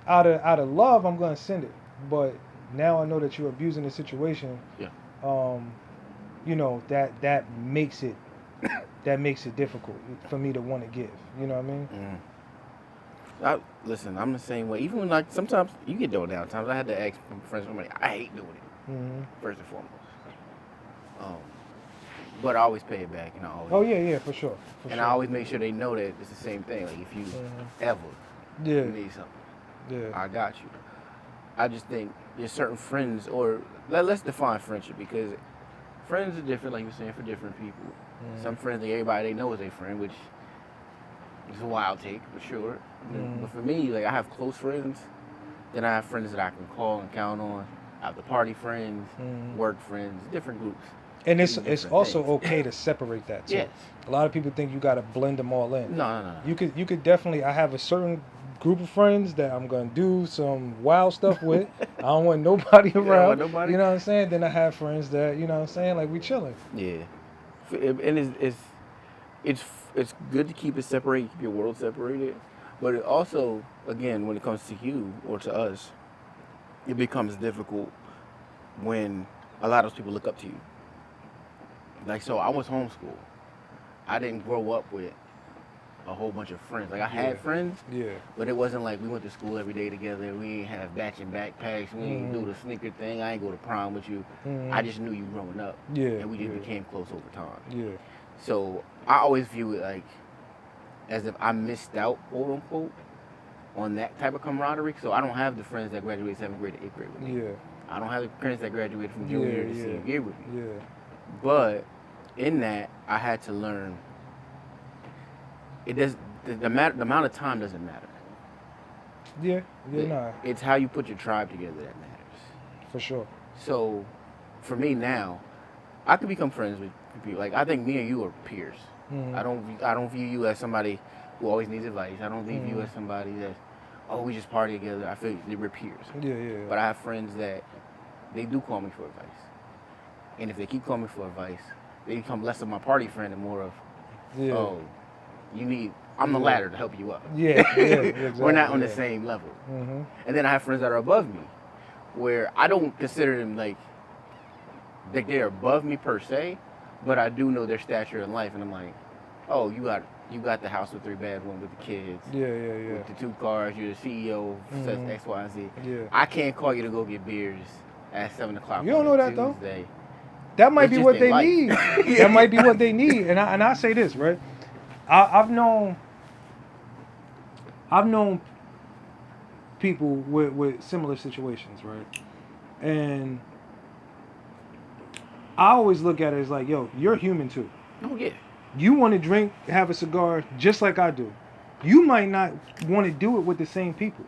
S1: Out of love, I'm gonna send it. But now I know that you're abusing the situation.
S2: Yeah.
S1: That makes it difficult for me to want to give. You know what I mean?
S2: Listen, I'm the same way. Even when like sometimes you get dulled down. Times I had to ask friends for money. I hate doing it.
S1: Mm-hmm.
S2: First and foremost. but I always pay it back, and I always.
S1: Oh yeah, for sure.
S2: I always make sure they know that it's the same thing. Like if you ever you need something, I got you. I just think there's certain friends, or let's define friendship, because friends are different, like you were saying, for different people. Some friends, like everybody they know is a friend, which is a wild take for sure. But for me, like I have close friends, then I have friends that I can call and count on. I have the party friends, work friends, different groups.
S1: And it's also okay to separate that too.
S2: Yes.
S1: A lot of people think you got to blend them all in.
S2: No.
S1: You could definitely. I have a certain group of friends that I'm gonna do some wild stuff with. I don't want nobody around. You know what I'm saying? Then I have friends that, you know what I'm saying, like we chilling.
S2: Yeah. And it's good to keep it separated, keep your world separated. But it also, again, when it comes to you or to us, it becomes difficult when a lot of those people look up to you. Like, so I was homeschooled. I didn't grow up with a whole bunch of friends. Like, I had friends, but it wasn't like we went to school every day together. We ain't have matching backpacks. We ain't do the sneaker thing. I ain't go to prom with you. I just knew you growing up. And we just became close over time. So I always view it like as if I missed out, quote unquote, on that type of camaraderie. So I don't have the friends that graduated 7th grade to 8th grade with me. I don't have the friends that graduated from junior year to senior year with me. But in that, I had to learn. It does the amount of time doesn't matter. It's how you put your tribe together that matters.
S1: For sure.
S2: So, for me now, I can become friends with people. Like I think me and you are peers. I don't view you as somebody who always needs advice. I don't view you as somebody that, we just party together. I feel like we're peers. But I have friends that they do call me for advice, and if they keep calling me for advice, they become less of my party friend and more of, I'm the ladder to help you up.
S1: Exactly.
S2: We're not on the same level. And then I have friends that are above me, where I don't consider them like they're above me per se, but I do know their stature in life, and I'm like, you got the house with 3 bedrooms with the kids. With the 2 cars, you're the CEO, says X, Y, and Z. I can't call you to go get beers at 7 o'clock.
S1: You don't know that
S2: Tuesday.
S1: though. That might be what they need. That might be what they need. And I say this, right? I've known people with similar situations, right? And I always look at it as like, yo, you're human too.
S2: Oh yeah.
S1: You want to drink, have a cigar, just like I do. You might not want to do it with the same people.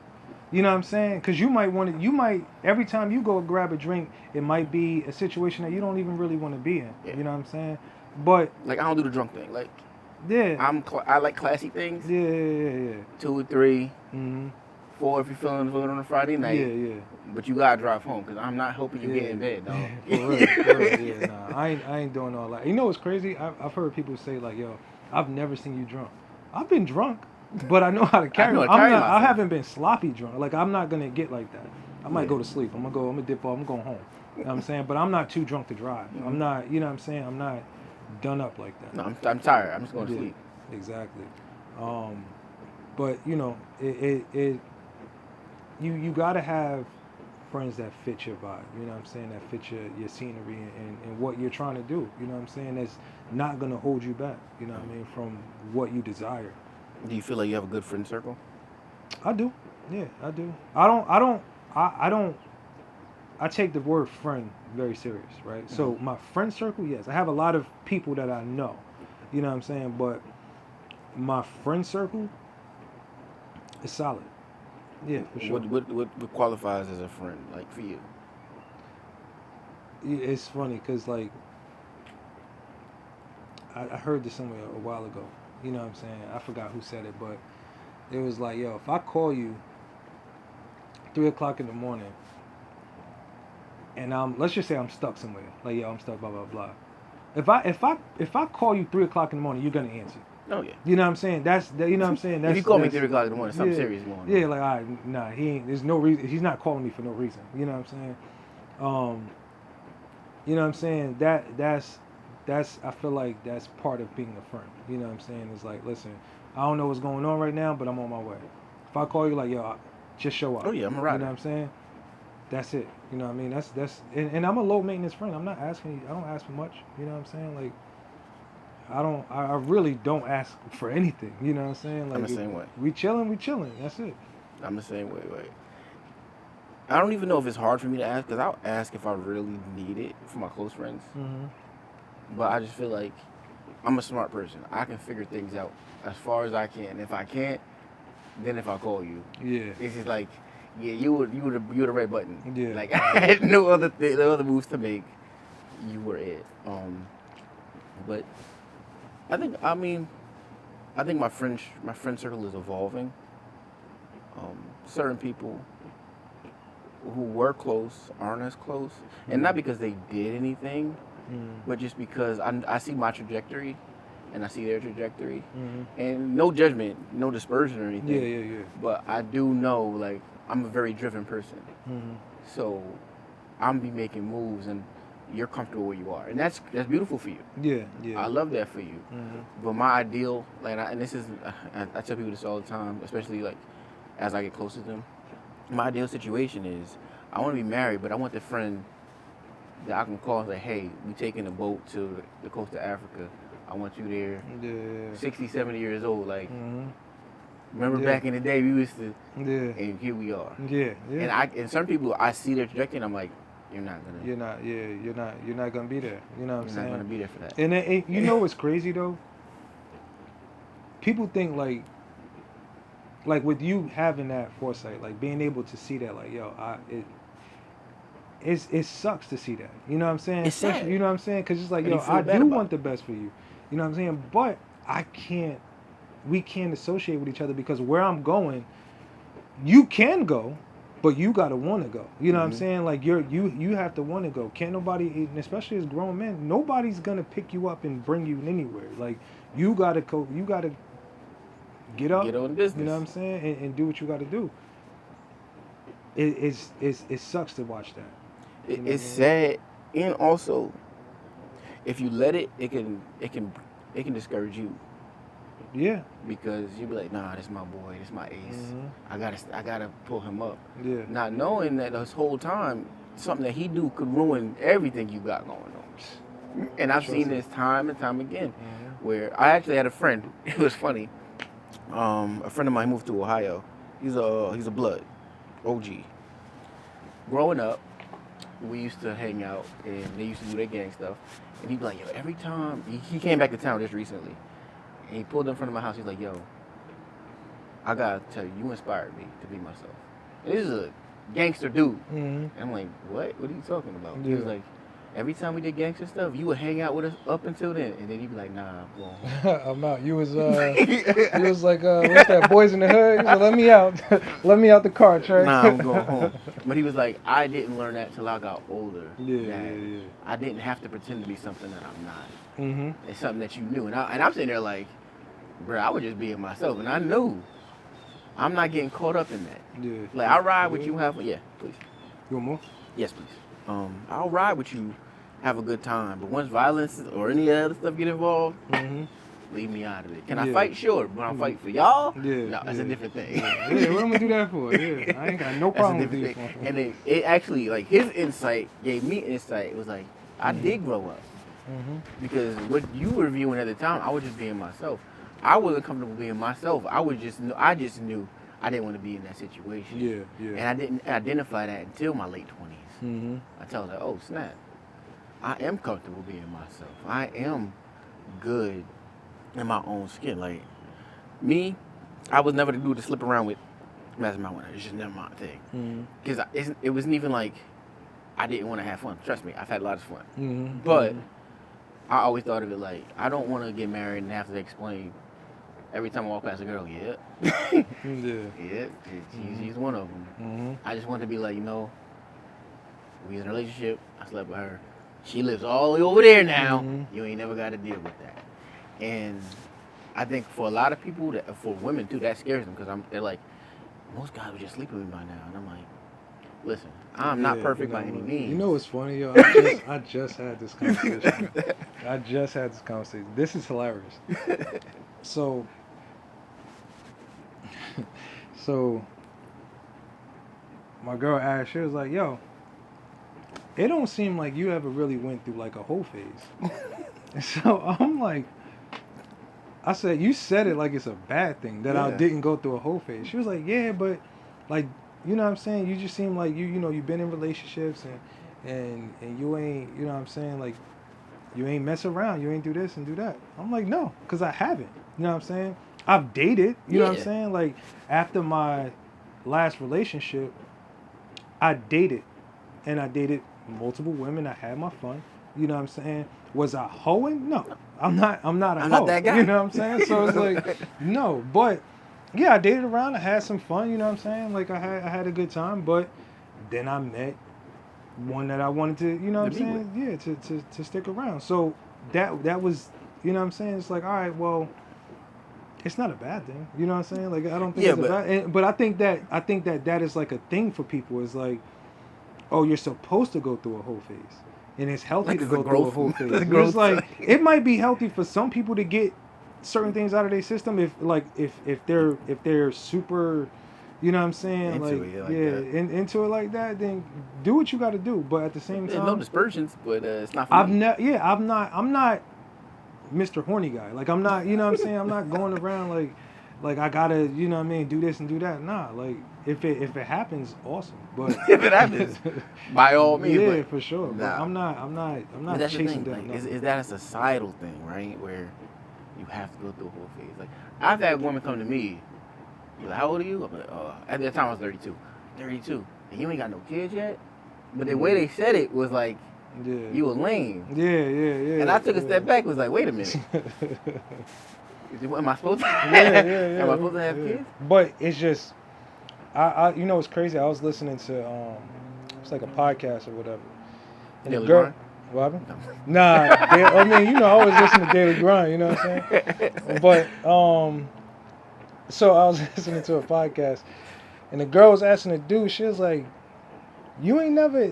S1: You know what I'm saying? Because you might, every time you go grab a drink, it might be a situation that you don't even really want to be in. You know what I'm saying? But
S2: like, I don't do the drunk thing. Like, I like classy things. 2 or 3, 4 if you're feeling good on a Friday night. But you gotta drive home, because I'm not helping you get in bed, dog.
S1: For real. I ain't doing all that. You know what's crazy? I've heard people say like, yo, I've never seen you drunk. I've been drunk, but I know how to carry myself. I haven't been sloppy drunk. Like, I'm not gonna get like that. I might go to sleep. I'm gonna dip off. I'm going home. You know what I'm saying? But I'm not too drunk to drive. I'm not, you know what I'm saying? I'm not done up like that.
S2: No, I'm tired. I'm just going to sleep.
S1: Exactly. But you know, you gotta have friends that fit your vibe, you know what I'm saying, that fit your scenery and what you're trying to do, you know what I'm saying, that's not going to hold you back, you know what I mean, from what you desire.
S2: Do you feel like you have a good friend circle?
S1: I do. Yeah, I do. I take the word friend very serious, right? So my friend circle, yes, I have a lot of people that I know, you know what I'm saying, but my friend circle is solid. Yeah, for sure.
S2: What qualifies as a friend, like, for you?
S1: It's funny because, like, I heard this somewhere a while ago. You know what I'm saying? I forgot who said it, but it was like, yo, if I call you 3 o'clock in the morning and let's just say I'm stuck somewhere, like, yo, I'm stuck, blah blah blah. If I call you 3 o'clock in the morning, you're gonna answer.
S2: Oh yeah.
S1: You know what I'm saying? You know what I'm saying?
S2: If you call me 3 o'clock in the morning, something serious going on.
S1: Yeah, like, all right, nah, he ain't. There's no reason. He's not calling me for no reason. You know what I'm saying? You know what I'm saying? That's. I feel like that's part of being a friend. You know what I'm saying? It's like, listen, I don't know what's going on right now, but I'm on my way. If I call you, like, yo, just show up.
S2: Oh yeah, I'm a rider.
S1: You know what I'm saying? That's it. You know what I mean? That's and I'm a low maintenance friend. I'm not asking. I don't ask for much. You know what I'm saying? Like, I really don't ask for anything. You know what I'm saying? Like
S2: I'm the same way.
S1: we chilling. That's it.
S2: I'm the same way. Like, I don't even know if it's hard for me to ask, because I'll ask if I really need it for my close friends.
S1: Mm-hmm.
S2: But I just feel like I'm a smart person. I can figure things out as far as I can. If I can't, then if I call you,
S1: Yeah.
S2: it's just like, yeah, you were the red button.
S1: Yeah.
S2: Like I had no other moves to make. You were it. But I think my friend circle is evolving. Certain people who were close aren't as close, and not because they did anything, but just because I see my trajectory, and I see their trajectory, and no judgment, no dispersion or anything.
S1: Yeah.
S2: But I do know, like, I'm a very driven person, so I'm be making moves, and you're comfortable where you are, and that's beautiful for you.
S1: Yeah.
S2: I love that for you. But my ideal, like, and this is, I tell people this all the time, especially like as I get closer to them. My ideal situation is I want to be married, but I want the friend that I can call and say, hey, we taking a boat to the coast of Africa. I want you there.
S1: Yeah.
S2: 60, 70 years old. Like, remember back in the day, we used to, and here we are.
S1: Yeah.
S2: And some people, I see their trajectory, and I'm like, you're not
S1: gonna be there. You know what I'm saying?
S2: You're not gonna be there for that.
S1: And you know what's crazy though? People think like with you having that foresight, like being able to see that, like, yo, it sucks to see that. You know what I'm saying?
S2: It's sad.
S1: Especially, you know what I'm saying? Because it's like,
S2: And
S1: yo,
S2: you feel
S1: I
S2: bad
S1: do
S2: about
S1: want the best for you. You know what I'm saying? But we can't associate with each other, because where I'm going, you can go, but you gotta want to go. You know what I'm saying? Like you have to want to go. Can't nobody, and especially as grown men, nobody's gonna pick you up and bring you anywhere. Like you gotta go. You gotta get up.
S2: Get on business.
S1: You know what I'm saying? And do what you gotta do. It sucks to watch that. You know
S2: It's sad, and also, if you let it, it can discourage you.
S1: Yeah.
S2: Because you be like, nah, this my boy, this my ace. I gotta pull him up.
S1: Yeah.
S2: Not knowing that this whole time, something that he do could ruin everything you got going on. And I've seen this time and time again, where I actually had a friend. It was funny. A friend of mine moved to Ohio. He's a blood, OG. Growing up, we used to hang out, and they used to do their gang stuff. And he'd be like, yo, every time he came back to town just recently. And he pulled in front of my house. He's like, yo, I gotta tell you, you inspired me to be myself. And this is a gangster dude. And I'm like, what? What are you talking about? He was like, every time we did gangster stuff, you would hang out with us up until then. And then you'd be like, nah, I'm going home.
S1: I'm out. You was like, what's that, Boys in the Hood? He said, let me out. Let me out the car, Trey.
S2: Nah, I'm going home. But he was like, I didn't learn that till I got older.
S1: Yeah.
S2: I didn't have to pretend to be something that I'm not. It's something that you knew. And I'm sitting there like, bro, I was just being myself. And I knew I'm not getting caught up in that.
S1: Yeah.
S2: Like, I'll ride with you, yeah, please.
S1: You want more?
S2: Yes, please. I'll ride with you, have a good time. But once violence or any other stuff get involved, leave me out of it. Can I fight? Sure. But I'm fighting for y'all? No, that's a different thing.
S1: Yeah, what am I gonna do that for? Yeah, I ain't got no problem with this.
S2: And it actually, like, his insight gave me insight. It was like, I did grow up. Because what you were viewing at the time, I was just being myself. I wasn't comfortable being myself. I just knew I didn't want to be in that situation.
S1: Yeah.
S2: And I didn't identify that until my late 20s. I told her, oh, snap. I am comfortable being myself. I am good in my own skin. Like, me, I was never the dude to slip around with messing my winner. It's just never my thing. Because it wasn't even like I didn't want to have fun. Trust me, I've had a lot of fun. But I always thought of it like, I don't want to get married and have to explain every time I walk past a girl, she's one of them. I just want to be like, we in a relationship, I slept with her. She lives all the way over there now. You ain't never got to deal with that. And I think for a lot of people, for women too, that scares them, because they're like, most guys would just sleep with me by now. And I'm like, listen, I'm not perfect by any means.
S1: You know what's funny, yo? I just had this conversation. This is hilarious. So my girl asked, she was like, yo, it don't seem like you ever really went through like a whole phase. So I'm like, I said, you said it like it's a bad thing that I didn't go through a whole phase. She was like, yeah, but like, you know what I'm saying? You just seem like you know, you've been in relationships and you ain't, you know what I'm saying? Like, you ain't mess around. You ain't do this and do that. I'm like, no, because I haven't. You know what I'm saying? I've dated. You know what I'm saying? Like, after my last relationship, I dated. And I dated multiple women. I had my fun. You know what I'm saying? Was I hoeing? No. I'm not a hoe.
S2: not that guy.
S1: You know what I'm saying? So it's like, no. But, yeah, I dated around. I had some fun. You know what I'm saying? Like, I had a good time. But then I met one that I wanted to, you know what I'm saying? Yeah, to stick around. So that was, you know what I'm saying? It's like, all right, well, it's not a bad thing. You know what I'm saying? Like, I don't think it's a bad. But I think that is like a thing for people. Is like, oh, you're supposed to go through a whole phase, and it's healthy
S2: like
S1: to go through a whole phase. It's like it might be healthy for some people to get certain things out of their system if they're super. You know what I'm saying? Into it like that, then do what you got to do. But at the same time,
S2: no dispersions, but it's not for me.
S1: I'm not Mr. Horny guy. Like, I'm not, you know what I'm saying? I'm not going around like I gotta, you know what I mean, do this and do that. Nah, like if it happens, awesome. But
S2: if it happens, by all means.
S1: Yeah, for sure. Nah. But I'm not chasing
S2: that.
S1: Like,
S2: is that a societal thing, right? Where you have to go through a whole phase. Like, I've had women come to me. Like, how old are you? I'm like, at that time I was 32. 32. And you ain't got no kids yet? But the way they said it was like, you a lame.
S1: Yeah.
S2: And I took a step back and was like, wait a minute. Am I supposed to have, am I supposed to have kids?
S1: But it's just, I you know, it's crazy. I was listening to, it's like a podcast or whatever. And
S2: Daily
S1: the girl,
S2: Grind?
S1: what happened? No. I mean, you know, I always listen to Daily Grind, you know what I'm saying? But, so I was listening to a podcast, and the girl was asking the dude, she was like, you ain't never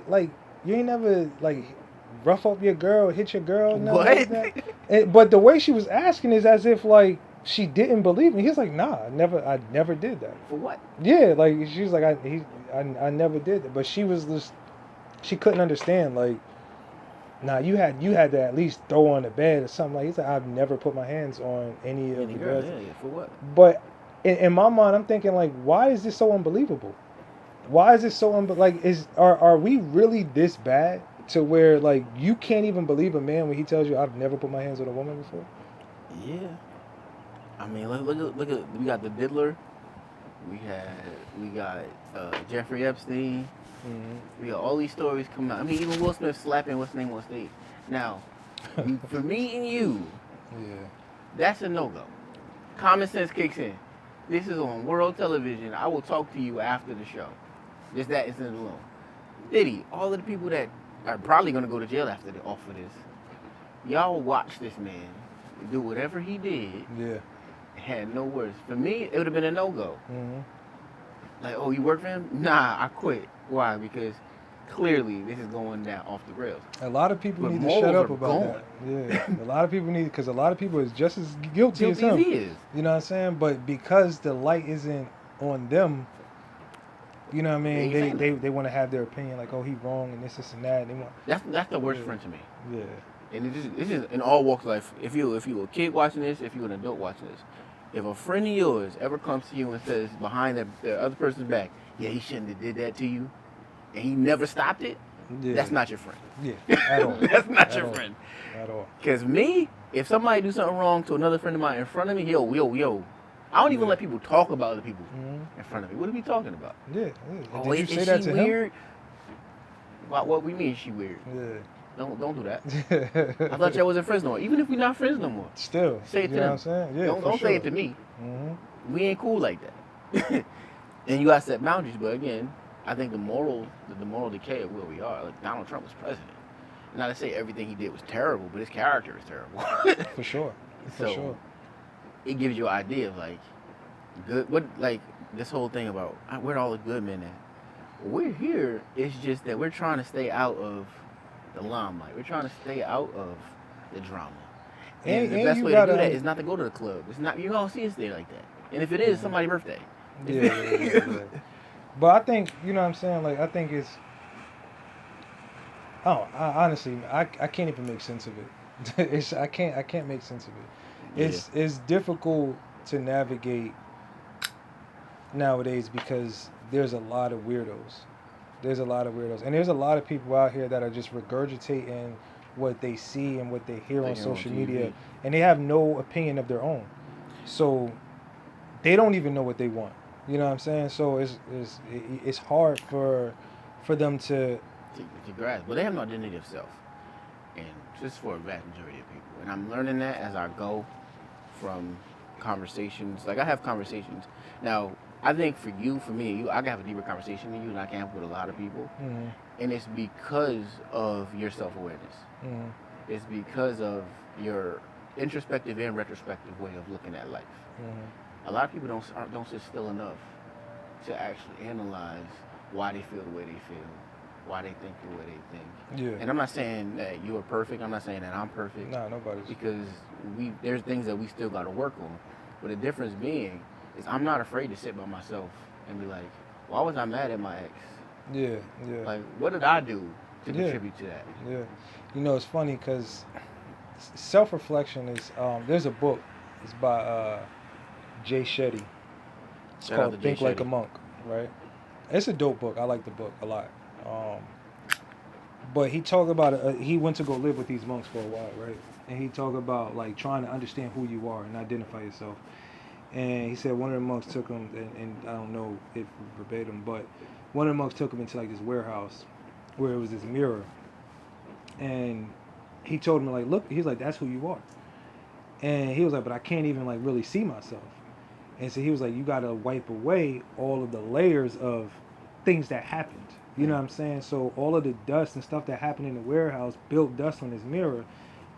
S1: rough up your girl, hit your girl, nothing like that. But the way she was asking is as if like she didn't believe me. He's like, nah, I never did that.
S2: For what?
S1: Yeah, like she was like, I never did that. But she was just, she couldn't understand. Like, nah, you had to at least throw on the bed or something. Like, he's like, I've never put my hands on any of the girls.
S2: Yeah, for what?
S1: But in my mind, I'm thinking like, why is this so unbelievable? Why is this so are we really this bad to where like you can't even believe a man when he tells you I've never put my hands on a woman before?
S2: Yeah. I mean, look at we got the diddler. We got Jeffrey Epstein. Mm-hmm. We got all these stories coming out. I mean, even Will Smith slapping what's name on stage. Now, for me and you, that's a no-go. Common sense kicks in. This is on world television. I will talk to you after the show. Just that incident alone. Diddy, all of the people that are probably going to go to jail after off of this, y'all watch this man do whatever he did.
S1: Yeah.
S2: Had no words. For me, it would have been a no-go.
S1: Mm-hmm.
S2: Like, oh, you work for him? Nah, I quit. Why? Because clearly this is going down off the rails.
S1: A lot of people need to shut up about that. Yeah, a lot of people need, because a lot of people is just as guilty as him.
S2: He is.
S1: You know what I'm saying? But because the light isn't on them, you know what I mean? They want to have their opinion, like, oh, he wrong and this and that. And they want.
S2: That's the worst friend to me.
S1: Yeah.
S2: And it's just in all walks of life. If you're a kid watching this, if you're an adult watching this, if a friend of yours ever comes to you and says behind the other person's back, yeah, he shouldn't have did that to you, and he never stopped it, that's not your friend.
S1: Yeah, at all.
S2: That's not your friend.
S1: At all.
S2: Because me, if somebody do something wrong to another friend of mine in front of me, yo, I don't even let people talk about other people in front of me. What are we talking about?
S1: Yeah.
S2: Oh,
S1: did you say that to
S2: weird?
S1: him?
S2: About what we mean she weird?
S1: Yeah.
S2: Don't do that. I thought y'all wasn't friends no more. Even if we're not friends no more.
S1: Still.
S2: Say it to them.
S1: You know what I'm saying? Yeah,
S2: don't say it to me.
S1: Mm-hmm.
S2: We ain't cool like that. And you got to set boundaries. But again, I think the moral decay of where we are, like Donald Trump was president. Not to say everything he did was terrible, but his character is terrible.
S1: For sure.
S2: So it gives you an idea of like, good, what, like this whole thing about where all the good men at. We're here. It's just that we're trying to stay out of the limelight. We're trying to stay out of the drama. And the best way to do that is not to go to the club. It's not, you don't see us there like that. And if it is, somebody's birthday.
S1: Yeah. But I think, you know what I'm saying, like, I think it's, honestly, I can't even make sense of it. I can't make sense of it. It's difficult to navigate nowadays because there's a lot of weirdos. There's a lot of weirdos, and there's a lot of people out here that are just regurgitating what they see and what they hear on social media, and they have no opinion of their own. So they don't even know what they want. You know what I'm saying? So it's hard for them to
S2: grasp. But they have no identity of self, and just for a vast majority of people. And I'm learning that as I go from conversations. Like I have conversations now. I think for me, I can have a deeper conversation than you, and I can have with a lot of people.
S1: Mm-hmm.
S2: And it's because of your self-awareness.
S1: Mm-hmm.
S2: It's because of your introspective and retrospective way of looking at life.
S1: Mm-hmm.
S2: A lot of people don't sit still enough to actually analyze why they feel the way they feel, why they think the way they think.
S1: Yeah.
S2: And I'm not saying that you are perfect. I'm not saying that I'm perfect.
S1: Nah, nobody's.
S2: Because there's things that we still got to work on. But the difference being is I'm not afraid to sit by myself and be like, why was I mad at my ex?
S1: Yeah, yeah.
S2: Like, what did I do to contribute to that?
S1: Yeah. You know, it's funny because self-reflection is, there's a book, it's by Jay Shetty. It's called Think Like a Monk, right? It's a dope book. I like the book a lot. But he talked about, he went to go live with these monks for a while, right? And he talked about like trying to understand who you are and identify yourself. And he said one of the monks took him, and I don't know if verbatim, but one of the monks took him into like this warehouse where it was this mirror. And he told him like, look, he's like, that's who you are. And he was like, but I can't even like really see myself. And so he was like, you got to wipe away all of the layers of things that happened. You know what I'm saying? So all of the dust and stuff that happened in the warehouse built dust on his mirror.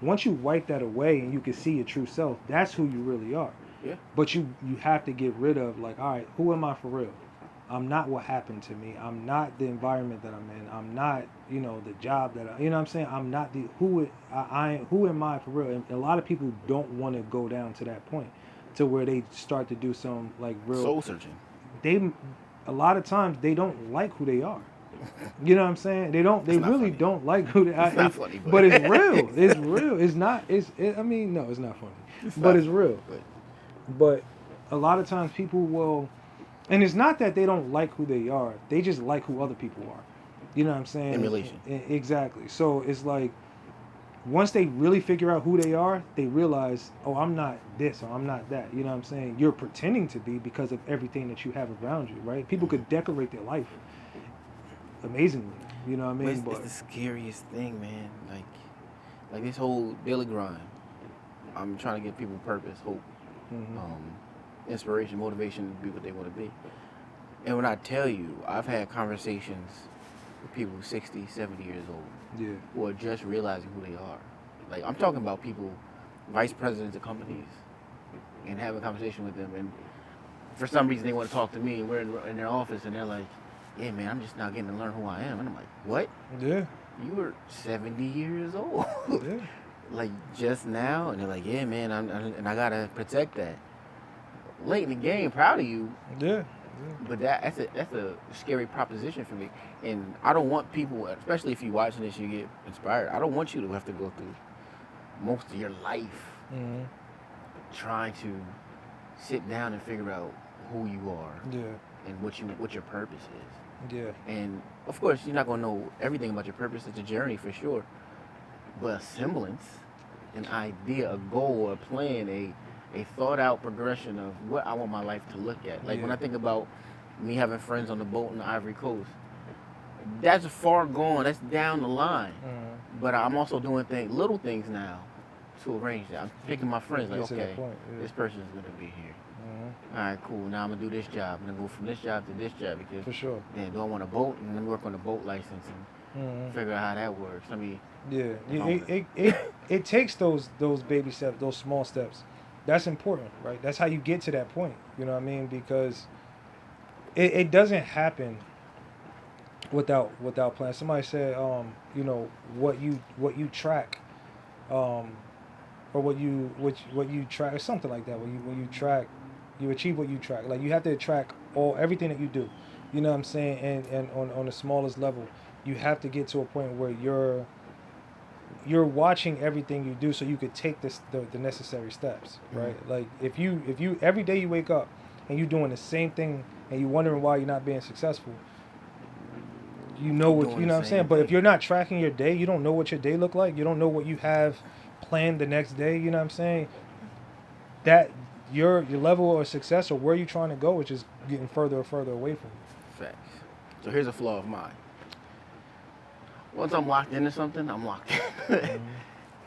S1: Once you wipe that away and you can see your true self, that's who you really are.
S2: Yeah.
S1: But you have to get rid of like, all right, who am I for real? I'm not what happened to me. I'm not the environment that I'm in. I'm not, you know, the job that I, you know what I'm saying? I'm not the, who am I for real? And a lot of people don't want to go down to that point to where they start to do some like real
S2: soul searching.
S1: A lot of times they don't like who they are. You know what I'm saying? They really funny. Don't like who they are.
S2: It's not funny,
S1: but it's real. It's real. It's not, I mean, no, it's not funny. But it's real. But a lot of times people will, and it's not that they don't like who they are. They just like who other people are. You know what I'm saying?
S2: Emulation.
S1: Exactly. So it's like, once they really figure out who they are, they realize, oh, I'm not this or I'm not that. You know what I'm saying? You're pretending to be because of everything that you have around you, right? People could decorate their life amazingly. You know what I mean?
S2: But it's the scariest thing, man. Like this whole daily grind. I'm trying to give people purpose, hope, inspiration, motivation to be what they want to be. And when I tell you, I've had conversations with people 60, 70 years old who are just realizing who they are. Like, I'm talking about people, vice presidents of companies, and having a conversation with them. And for some reason, they want to talk to me, and we're in their office, and they're like, yeah, man, I'm just now getting to learn who I am. And I'm like, what?
S1: Yeah.
S2: You were 70 years old.
S1: Yeah.
S2: Like, just now? And they're like, yeah, man, and I got to protect that. Late in the game, proud of you.
S1: Yeah.
S2: But that's a scary proposition for me. And I don't want people, especially if you're watching this, you get inspired. I don't want you to have to go through most of your life trying to sit down and figure out who you are and what your purpose is.
S1: Yeah.
S2: And of course, you're not going to know everything about your purpose. It's a journey for sure. But a semblance, an idea, a goal, a plan, a thought out progression of what I want my life to look at. Like when I think about me having friends on the boat in the Ivory Coast, that's far gone, that's down the line. But I'm also doing little things now to arrange that. I'm picking my friends like, okay, this person is going to be here. All right, cool. Now I'm going to do this job. I'm going to go from this job to this job because
S1: for sure.
S2: Then do I want a boat? And then work on the boat license and figure out how that works. I mean,
S1: it takes those baby steps, those small steps. That's important, right? That's how you get to that point. You know what I mean? Because it doesn't happen without plan. Somebody said, you know, what you track, or what you track, or something like that. When you track, you achieve what you track. Like you have to track everything that you do. You know what I'm saying? And on the smallest level, you have to get to a point where you're watching everything you do so you could take the necessary steps, right? Like if you every day you wake up and you're doing the same thing and you're wondering why you're not being successful, you know what I'm saying. But if you're not tracking your day, you don't know what your day look like. You don't know what you have planned the next day. You know what I'm saying? That your level of success or where you're trying to go is just getting further and further away from you.
S2: Facts. So here's a flaw of mine. Once I'm locked into something, I'm locked in.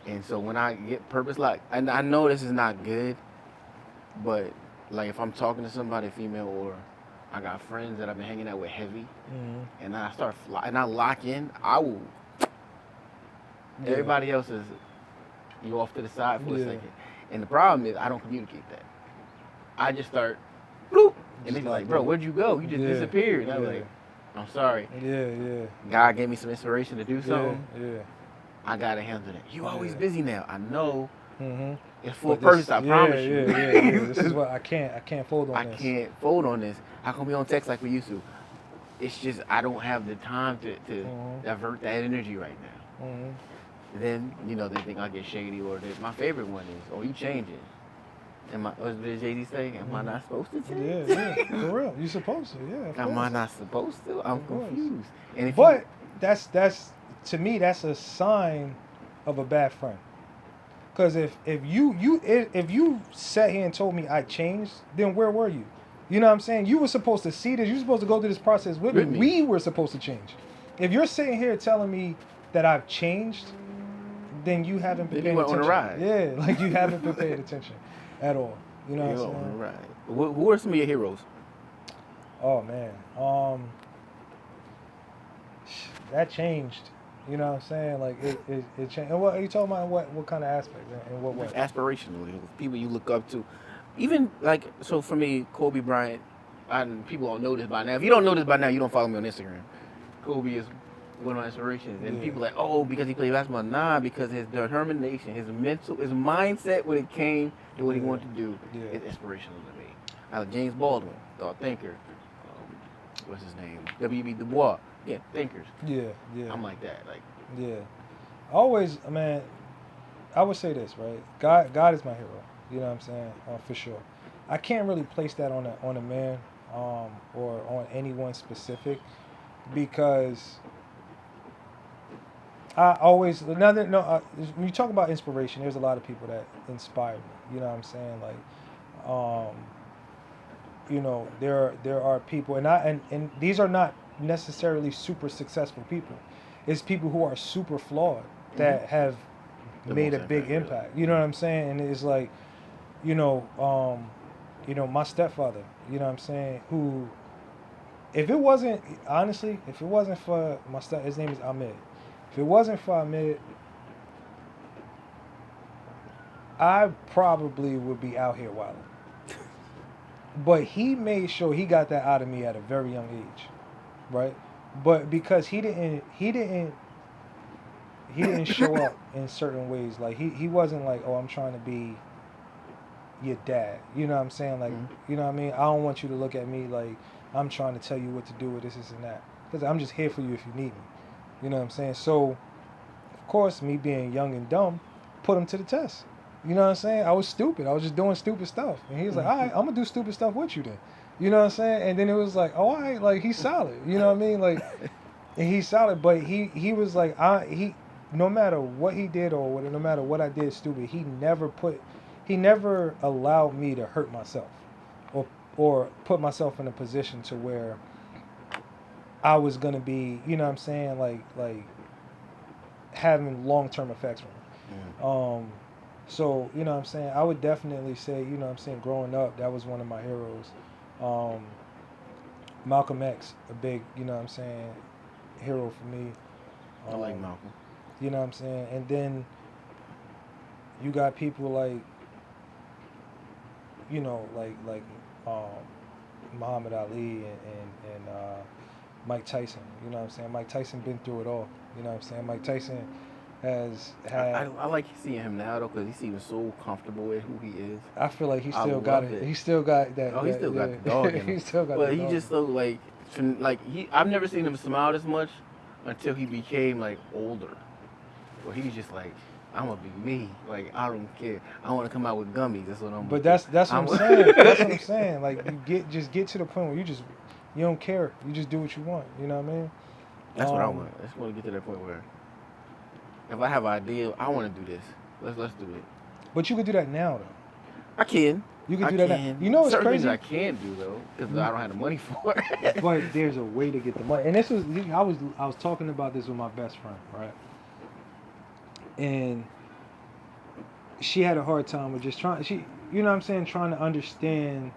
S2: And so when I get purpose locked, and I know this is not good, but like if I'm talking to somebody, female, or I got friends that I've been hanging out with heavy, and I start and I lock in, I will. Yeah. Everybody else is you off to the side for a second, and the problem is I don't communicate that. I just start, bloop, and they're like, "Bro, where'd you go? You just disappeared." And I'm like, "I'm sorry."
S1: Yeah.
S2: God gave me some inspiration to do something.
S1: Yeah.
S2: I gotta handle that. You always busy now. I know. It's for a
S1: But
S2: purpose. I promise you.
S1: Yeah. This is what I can't fold on this.
S2: I can't fold on this. How come we don't text like we used to? It's just I don't have the time to divert that energy right now. Then they think I get shady, or my favorite one is, "Oh, you changing." What did Jay-Z say? Am I not supposed to change?
S1: Yeah, for real. You're supposed to, yeah.
S2: Am I not supposed to? I'm confused. And
S1: that's to me, that's a sign of a bad friend. Because if you sat here and told me I changed, then where were you? You know what I'm saying? You were supposed to see this. You were supposed to go through this process with me. We were supposed to change. If you're sitting here telling me that I've changed, then you haven't been paying attention. On a ride. Yeah, like you haven't been paying attention at all. You know what I'm saying?
S2: On a ride. Who are some of your heroes?
S1: Oh man, that changed. You know what I'm saying? Like it changed. And what are you talking about? What kind of aspect? And what way?
S2: Aspirationally, people you look up to. Even like so for me, Kobe Bryant. People don't know this by now. If you don't know this by now, you don't follow me on Instagram. Kobe is one of my inspirations, and people are like, oh, because he played basketball. Nah, because his determination, his mindset when it came to what he wanted to do is inspirational to me. Like James Baldwin, thought thinker. What's his name? W.B. Du Bois. Yeah, thinkers.
S1: Yeah.
S2: I'm like that. Like.
S1: Yeah. Always, man. I would say this, right? God is my hero. You know what I'm saying? For sure. I can't really place that on a man, or on anyone specific, because I always when you talk about inspiration, there's a lot of people that inspire me. You know what I'm saying? Like, there are people, and these are not necessarily super successful people. It's people who are super flawed that have made a big impact. You know what I'm saying? And it's like, my stepfather. You know what I'm saying? Who, if it wasn't for his name is Ahmed. If it wasn't for Ahmed, I probably would be out here wilding. But he made sure he got that out of me at a very young age, right? But because he didn't show up in certain ways. Like he wasn't like, oh, I'm trying to be your dad. You know what I'm saying? Like, you know what I mean? I don't want you to look at me like I'm trying to tell you what to do with this and that. Because I'm just here for you if you need me. You know what I'm saying? So, of course, me being young and dumb, put him to the test. You know what I'm saying? I was stupid. I was just doing stupid stuff. And he was like, all right, I'm going to do stupid stuff with you then. You know what I'm saying? And then it was like, oh, all right, like, he's solid. You know what I mean? Like, and he's solid. But he was like, no matter what he did or no matter what I did stupid, he never allowed me to hurt myself or put myself in a position to where I was going to be, you know what I'm saying, like having long-term effects from him. So, you know what I'm saying, I would definitely say, you know what I'm saying, growing up, that was one of my heroes. Malcolm X, a big, you know what I'm saying, hero for me.
S2: I like Malcolm.
S1: You know what I'm saying? And then you got people like, you know, like Muhammad Ali and Mike Tyson. You know what I'm saying? Mike Tyson been through it all. You know what I'm saying? Mike Tyson has had...
S2: I like seeing him now, though, because he seems so comfortable with who he is.
S1: I feel like he still got it. He still got that.
S2: Oh, he still got the dog in him.
S1: He still got
S2: but
S1: the
S2: he
S1: dog.
S2: just so, I've never seen him smile this much until he became, older. Or he's just like, I'm gonna be me. Like, I don't care. I want to come out with gummies. That's what I'm.
S1: But that's what I'm saying. That's what I'm saying. Like you get to the point where you don't care. You just do what you want. You know what I mean?
S2: That's what I want. I just want to get to that point where if I have an idea, I want to do this. Let's do it.
S1: But you could do that now, though.
S2: I can.
S1: You can do that now. You know what's
S2: certain
S1: crazy?
S2: things I can't do though, because I don't have the money for it.
S1: But there's a way to get the money. And this was I was talking about this with my best friend, right? And she had a hard time with just trying. You know what I'm saying, trying to understand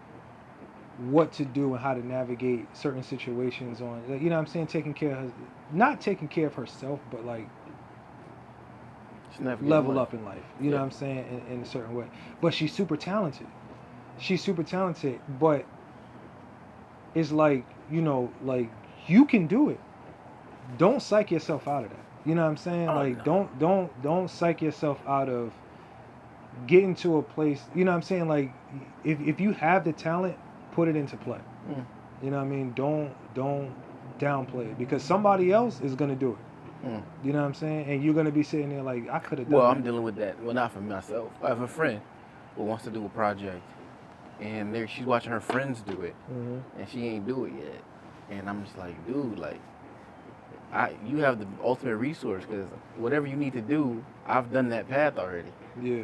S1: what to do and how to navigate certain situations on, you know what I'm saying, not taking care of herself, but like level up in life. You know what I'm saying, in a certain way. But she's super talented. But it's like, you know, like you can do it. Don't psych yourself out of that. You know what I'm saying? Like don't psych yourself out of getting to a place. You know what I'm saying? Like if you have the talent, put it into play. You know what I mean? Don't downplay it, because somebody else is gonna do it. You know what I'm saying? And you're gonna be sitting there like, I could have done.
S2: Well, I'm dealing with that. Well, not for myself. I have a friend who wants to do a project, and she's watching her friends do it, and she ain't do it yet. And I'm just like, dude, like, you have the ultimate resource, because whatever you need to do, I've done that path already.
S1: Yeah.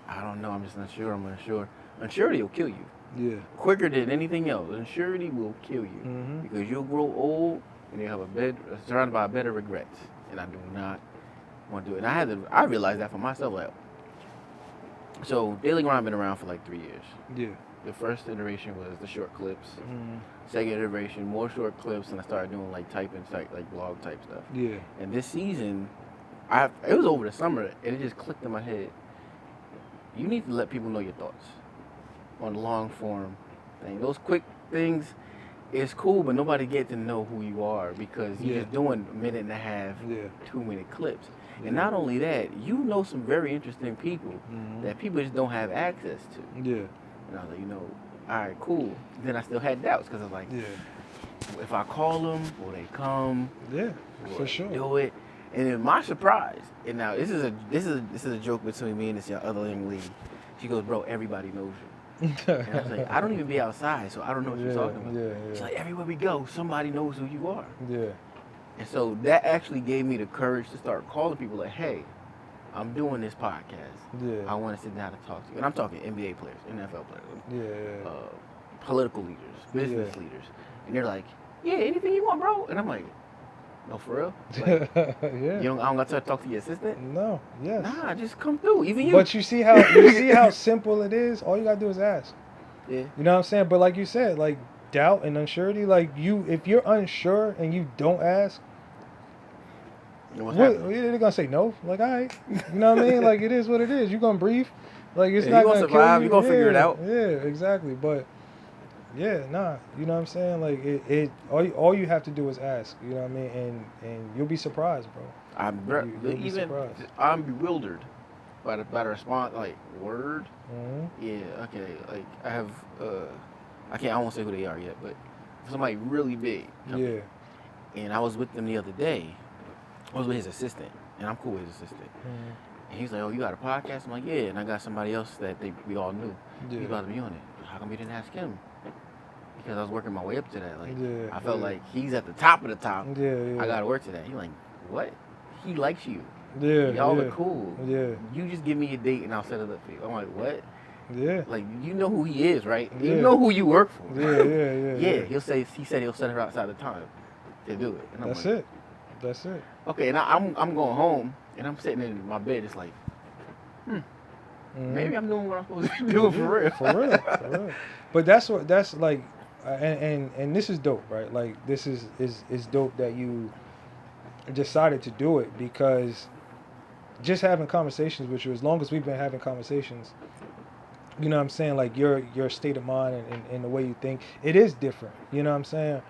S2: I don't know. I'm just unsure. I'm unsure. Unsurety will kill you.
S1: Yeah.
S2: Quicker than anything else. Unsurety will kill you, because you'll grow old and you'll have surrounded by a bed of regrets. And I do not want to do it. And I realized that for myself. Like, so Daily Grind been around for like 3 years.
S1: Yeah.
S2: The first iteration was the short clips. Second iteration, more short clips, and I started doing like typing, like blog type stuff.
S1: Yeah.
S2: And this season, it was over the summer, and it just clicked in my head. You need to let people know your thoughts on the long form thing. Those quick things, it's cool, but nobody get to know who you are, because you're just doing a minute and a half, 2-minute clips. And not only that, you know some very interesting people that people just don't have access to.
S1: Yeah.
S2: And I was like, you know, all right, cool. Then I still had doubts, because I was like, if I call them, will they come?
S1: Yeah, for sure.
S2: Do it. And then my surprise, and now this is a joke between me and this other young lady. She goes, bro, everybody knows you. And I was like, I don't even be outside, so I don't know what you're talking about.
S1: Yeah.
S2: She's like, everywhere we go, somebody knows who you are.
S1: Yeah.
S2: And so that actually gave me the courage to start calling people like, hey, I'm doing this podcast.
S1: Yeah.
S2: I want to sit down and talk to you. And I'm talking NBA players, NFL players,
S1: Yeah.
S2: political leaders, business leaders. And they're like, yeah, anything you want, bro. And I'm like, no, for real? Like, I don't got to talk to your assistant?
S1: No, yes.
S2: Nah, just come through. Even you.
S1: But you see how simple it is? All you gotta do is ask.
S2: Yeah.
S1: You know what I'm saying? But like you said, like doubt and unsurety, like if you're unsure and you don't ask, they're gonna say no. Like, all right. You know what I mean? Like, it is what it is. You're gonna breathe. Like, it's not gonna
S2: survive. You're gonna figure it out.
S1: Yeah, exactly. But yeah, nah. You know what I'm saying? Like, all you have to do is ask. You know what I mean? And you'll be surprised, bro.
S2: I'm bewildered by the response. Like, word. Yeah. Okay. Like, I have. I won't say who they are yet, but somebody really big.
S1: Yeah.
S2: And I was with them the other day. I was with his assistant, and I'm cool with his assistant. And he's like, "Oh, you got a podcast?" I'm like, "Yeah." And I got somebody else that we all knew. Yeah. He's about to be on it. How come you didn't ask him? Because I was working my way up to that. Like, I felt like he's at the top of the top. Yeah. I got to work to that. He's like, "What? He likes you. Yeah. Y'all are cool. Yeah. You just give me a date, and I'll set it up for you." I'm like, "What?" Yeah. Like, you know who he is, right? Yeah. You know who you work for. Yeah. He said he'll set her outside the time to do it. And I'm
S1: That's it.
S2: Okay, and I'm going home, and I'm sitting in my bed, just like, maybe I'm doing what I'm supposed to be doing for real.
S1: For real. But that's like, and this is dope, right? Like, this is dope that you decided to do it, because just having conversations with you, as long as we've been having conversations, you know what I'm saying? Like, your state of mind and the way you think, it is different. You know what I'm saying?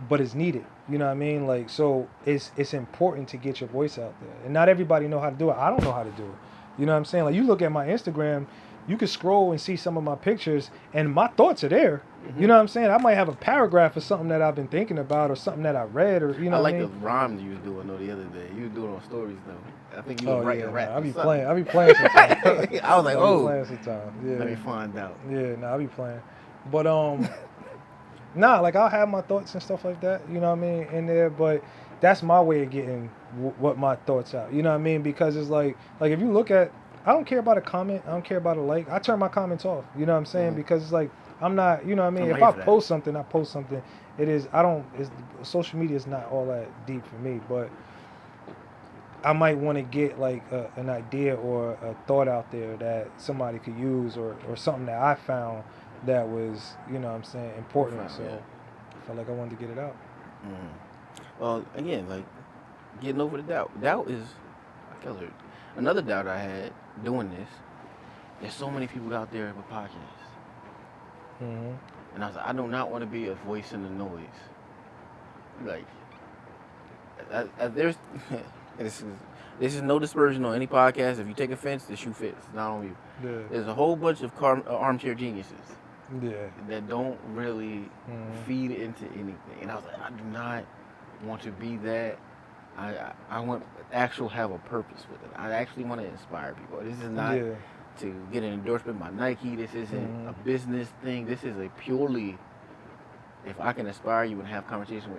S1: But it's needed. You know what I mean? Like, so it's important to get your voice out there. And not everybody know how to do it. I don't know how to do it. You know what I'm saying? Like, you look at my Instagram, you can scroll and see some of my pictures, and my thoughts are there. You know what I'm saying? I might have a paragraph or something that I've been thinking about, or something that I read, or you know.
S2: I
S1: what
S2: like
S1: I
S2: the
S1: mean?
S2: rhyme you was doing though the other day. You was doing on stories though. I think you
S1: Oh
S2: was writing
S1: yeah,
S2: rap.
S1: nah, I be
S2: or
S1: playing.
S2: something.
S1: I be playing sometimes.
S2: I was like,
S1: I be
S2: oh,
S1: playing sometimes. Yeah.
S2: let me find out.
S1: Yeah, nah, I be playing. But nah, like I'll have my thoughts and stuff like that, you know what I mean, in there, but that's my way of getting what my thoughts out, you know what I mean, because it's like if you look at, I don't care about a comment, I don't care about a like, I turn my comments off, you know what I'm saying, because it's like, I'm not, you know what I mean,
S2: I'm
S1: if I
S2: here for that.
S1: post something, I post something, social media is not all that deep for me, but I might want to get like an idea or a thought out there that somebody could use, or something that I found that was, you know what I'm saying, important.
S2: Profound,
S1: So
S2: yeah.
S1: I felt like I wanted to get it out.
S2: Well, again, like getting over the doubt. Doubt is another doubt I had doing this. There's so many people out there with podcasts, and I was like, I do not want to be a voice in the noise. Like, there's this is no dispersion on any podcast. If you take offense, the shoe fits. It's not on you.
S1: Yeah.
S2: There's a whole bunch of armchair geniuses
S1: Yeah.
S2: that don't really feed into anything. And I was like, I do not want to be that. I want to have a purpose with it. I actually want to inspire people. This is not to get an endorsement by Nike. This isn't a business thing. This is a purely, if I can inspire you and have conversation with